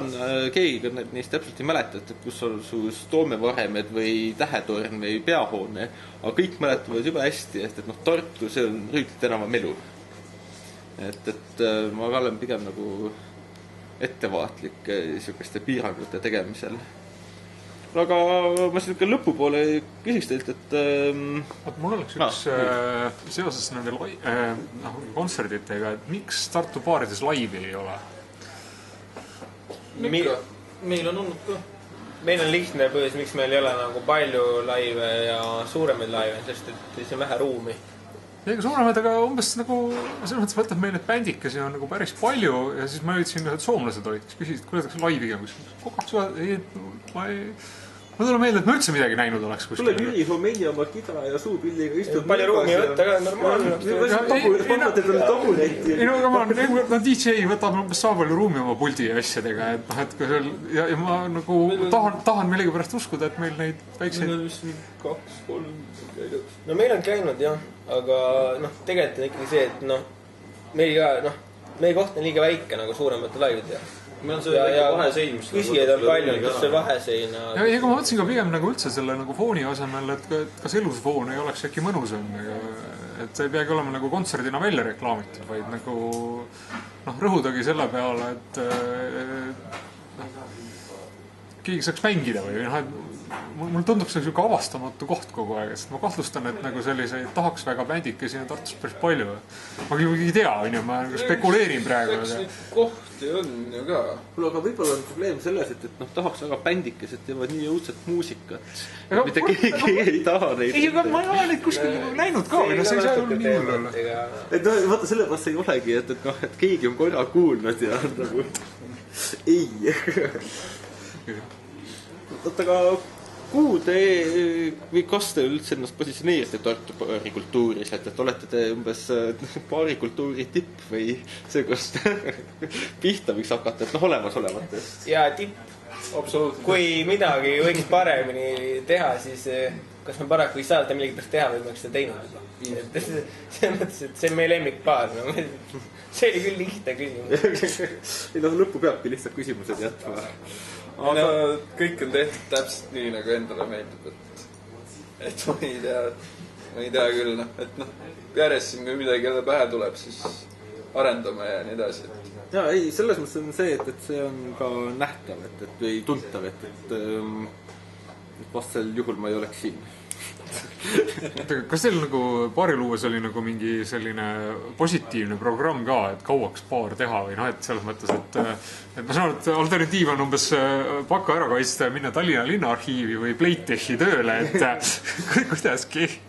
keegi neist täpselt ei mäleta, et kus on su toomevaremed või tähetorn või peahoone, aga kõik mäletavad juba hästi, et Tartu, see on Rüütli tänava melu. Et ma olen pigem nagu ettevaatlik niisuguste piirangute tegemisel. Aga ma siin lõpupoole küsiks teilt, et mul oleks üks seoses nende kontserditega, et miks Tartu baarides laivi ei ole? Meil on olnud ka. Meil on lihtne põhjus, miks meil ei ole nagu palju laive ja suuremaid laive, sest et see on vähe ruumi. Ega suuremad, aga umbes nagu selles mõttes võtab meil need bändikesi on nagu päris palju ja siis ma jõudsin, et soomlased olid, kes küsisid, kuidas läks laiviga, ma tulen meelde, et ma üldse midagi näinud oleks. Tuleb Jüri meie oma kida ja suupilliga istub. Palju ruumi võtta ka normaalne. Ei no, aga DJ võtab umbes sama palju ruumi oma puldi ja asjadega. Ja ma nagu tahan millegi pärast uskuda, et meil neid väikseid... Meil on vist 2-3 käidud. No meil on käinud jah, aga tegelikult on ikkagi see, et meie koht on liiga väike nagu suuremate laivide. Meil on see väike vahesein, mis... Küsijaid on palju, kes see vaheseina... Ja ega ma mõtlesin ka pigem nagu üldse selle nagu fooni asemel, et kas elusfoon ei oleks äkki mõnusam. et see ei peagi olema nagu kontserdina välja reklaamitud, vaid nagu rõhudagi selle peale, et keegi saaks mängida või mul tundub see niisugune avastamatu koht kogu aeg, sest ma kahtlustan, et nagu selliseid tahaks väga bändikesi on Tartus päris palju. Ma küll ei tea, ma spekuleerin praegu. Eks neid kohti on ju ka. Aga võib-olla on probleem selles, et tahaks väga bändikesed teevad nii õudset muusikat. Mitte keegi ei taha neid. Ei, aga ma ei ole neid kuskil näinud ka. See ei saa ju nii hull olla. Et vaata, sellepärast ei olegi, et keegi on korra kuulnud ja nagu ei. Aga kuhu te või kas te üldse ennast positsioneerite Tartu baarikultuuris, et olete te umbes baarikultuuri tipp või see, kus pihta võiks hakata, et olemasolevatest? Jaa, tipp. Absoluutselt. Kui midagi võiks paremini teha, siis kas me paraku ei saa seda millegipärast teha või me oleks seda teinud juba. See mõttes, et see on meie lemmikbaar. See oli küll lihtne küsimus. Ei, lõppu peabki lihtsalt küsimused jätma. Aga kõik on tehtud täpselt nii, nagu endale meeldib, et ma ei tea küll, et järjest siin kui midagi jälle pähe tuleb, siis arendame ja nii edasi. Jaa, ei, selles mõttes on see, et see on ka nähtav, või tuntav, et vastasel juhul ma ei oleks siin. Kas teil nagu baariluues oli nagu mingi selline positiivne programm ka, et kauaks baar teha või et selles mõttes, et ma saan, et alternatiiv on umbes paka ära kaitsta ja minna Tallinna linnaarhiivi või Playtechi tööle, et kuidas keegi?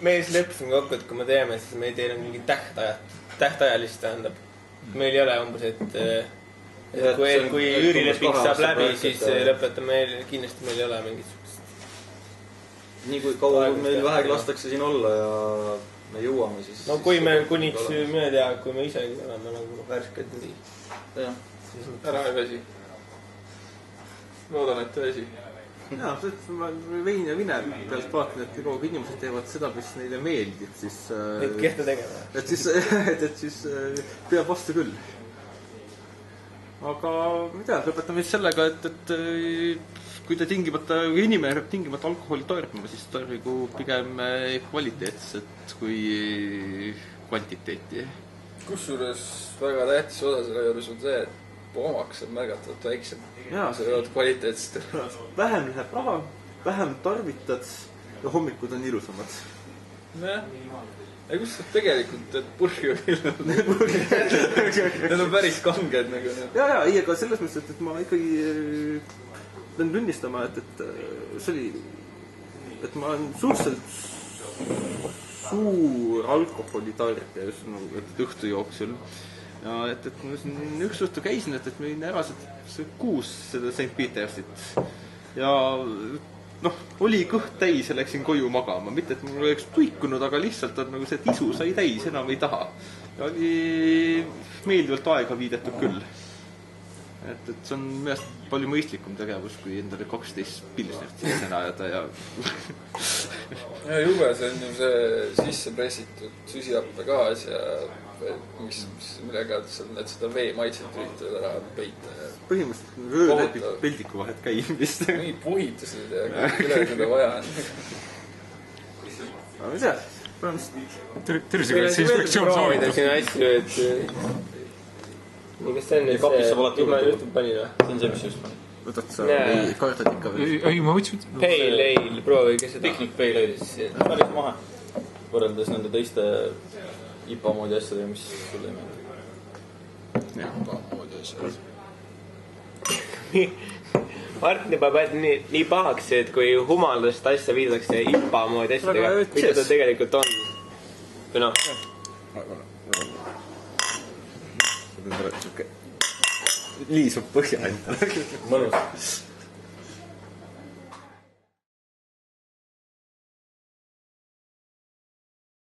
Me siis leppisime kokku, et kui me teeme, siis me ei tee mingi tähtajalist tähendab. Meil ei ole umbes, et kui üürileping saab läbi, siis lõpetame, kindlasti meil ei ole mingit nii kui kaua meil vähegi lastakse siin olla ja me jõuame, siis... No kui me kuniks, mine tea, kui me isegi oleme nagu värsked nii. Ära ei väsi. Loodan, et väsi. Jaa, ma vein ja vine pealt vaatan, et kui inimesed teevad seda, mis neile meeldib, siis... Neid kehta tegema. Et siis peab vastu küll. Aga mida, lõpetame siis sellega, et kui inimene peab tingimata alkoholi tarbima, siis tarbigu pigem kvaliteetset kui kvantiteeti. Kusjuures väga tähtis osa selle juures on see, et omaks on märgatavalt väiksem. See ei ole kvaliteetset. Vähem läheb raha, vähem tarvitad ja hommikud on ilusamad. Jah. Ja kus tegelikult purju küll on. Need on päris kanged nagu. Jaa, ei, aga selles mõttes, et ma ikkagi pean tunnistama, et see oli, et ma olen suhteliselt suur alkoholitarbija just nagu õhtu jooksul. Ja et ma üks õhtu käisin, et me olin ära kuus seda St. Petersit ja oli kõht täis ja läksin koju magama. Mitte, et mul oleks tuikunud, aga lihtsalt on nagu see tisu sai täis, enam ei taha. Ja oli meeldivalt aega viidetud küll. Et see on meelest palju mõistlikum tegevus, kui endale 12 pilsnert siin ajada ja... Ja jube, see on ju see sisse pressitud süsihappegaas ja millega seda vee maitset üritada ära peita. Põhimõtteliselt röö läbi peldiku vahet käimist. Nii puhitused ja küll seda vaja on. Aga mis jah? Tervisekaitse inspektsioon soovitab. Siin asju, et... Kas see on nüüd see, mis ma juhtub panin või? See on see, mis just panin. Võtad sa või kardad ikka või? Ei, ma võtsin... Pale ale, proovige seda. Piknik Pale Ale'is. Päris mahe. Võrreldes nende teiste IPA moodi asjadega, mis sulle ei meeldi. IPA moodi asjad. Mart juba nii pahaks, et kui humaldast asja viidatakse IPA moodi asjadega, mida ta tegelikult on. Või noh. Liisub põhja endale. Mõnus.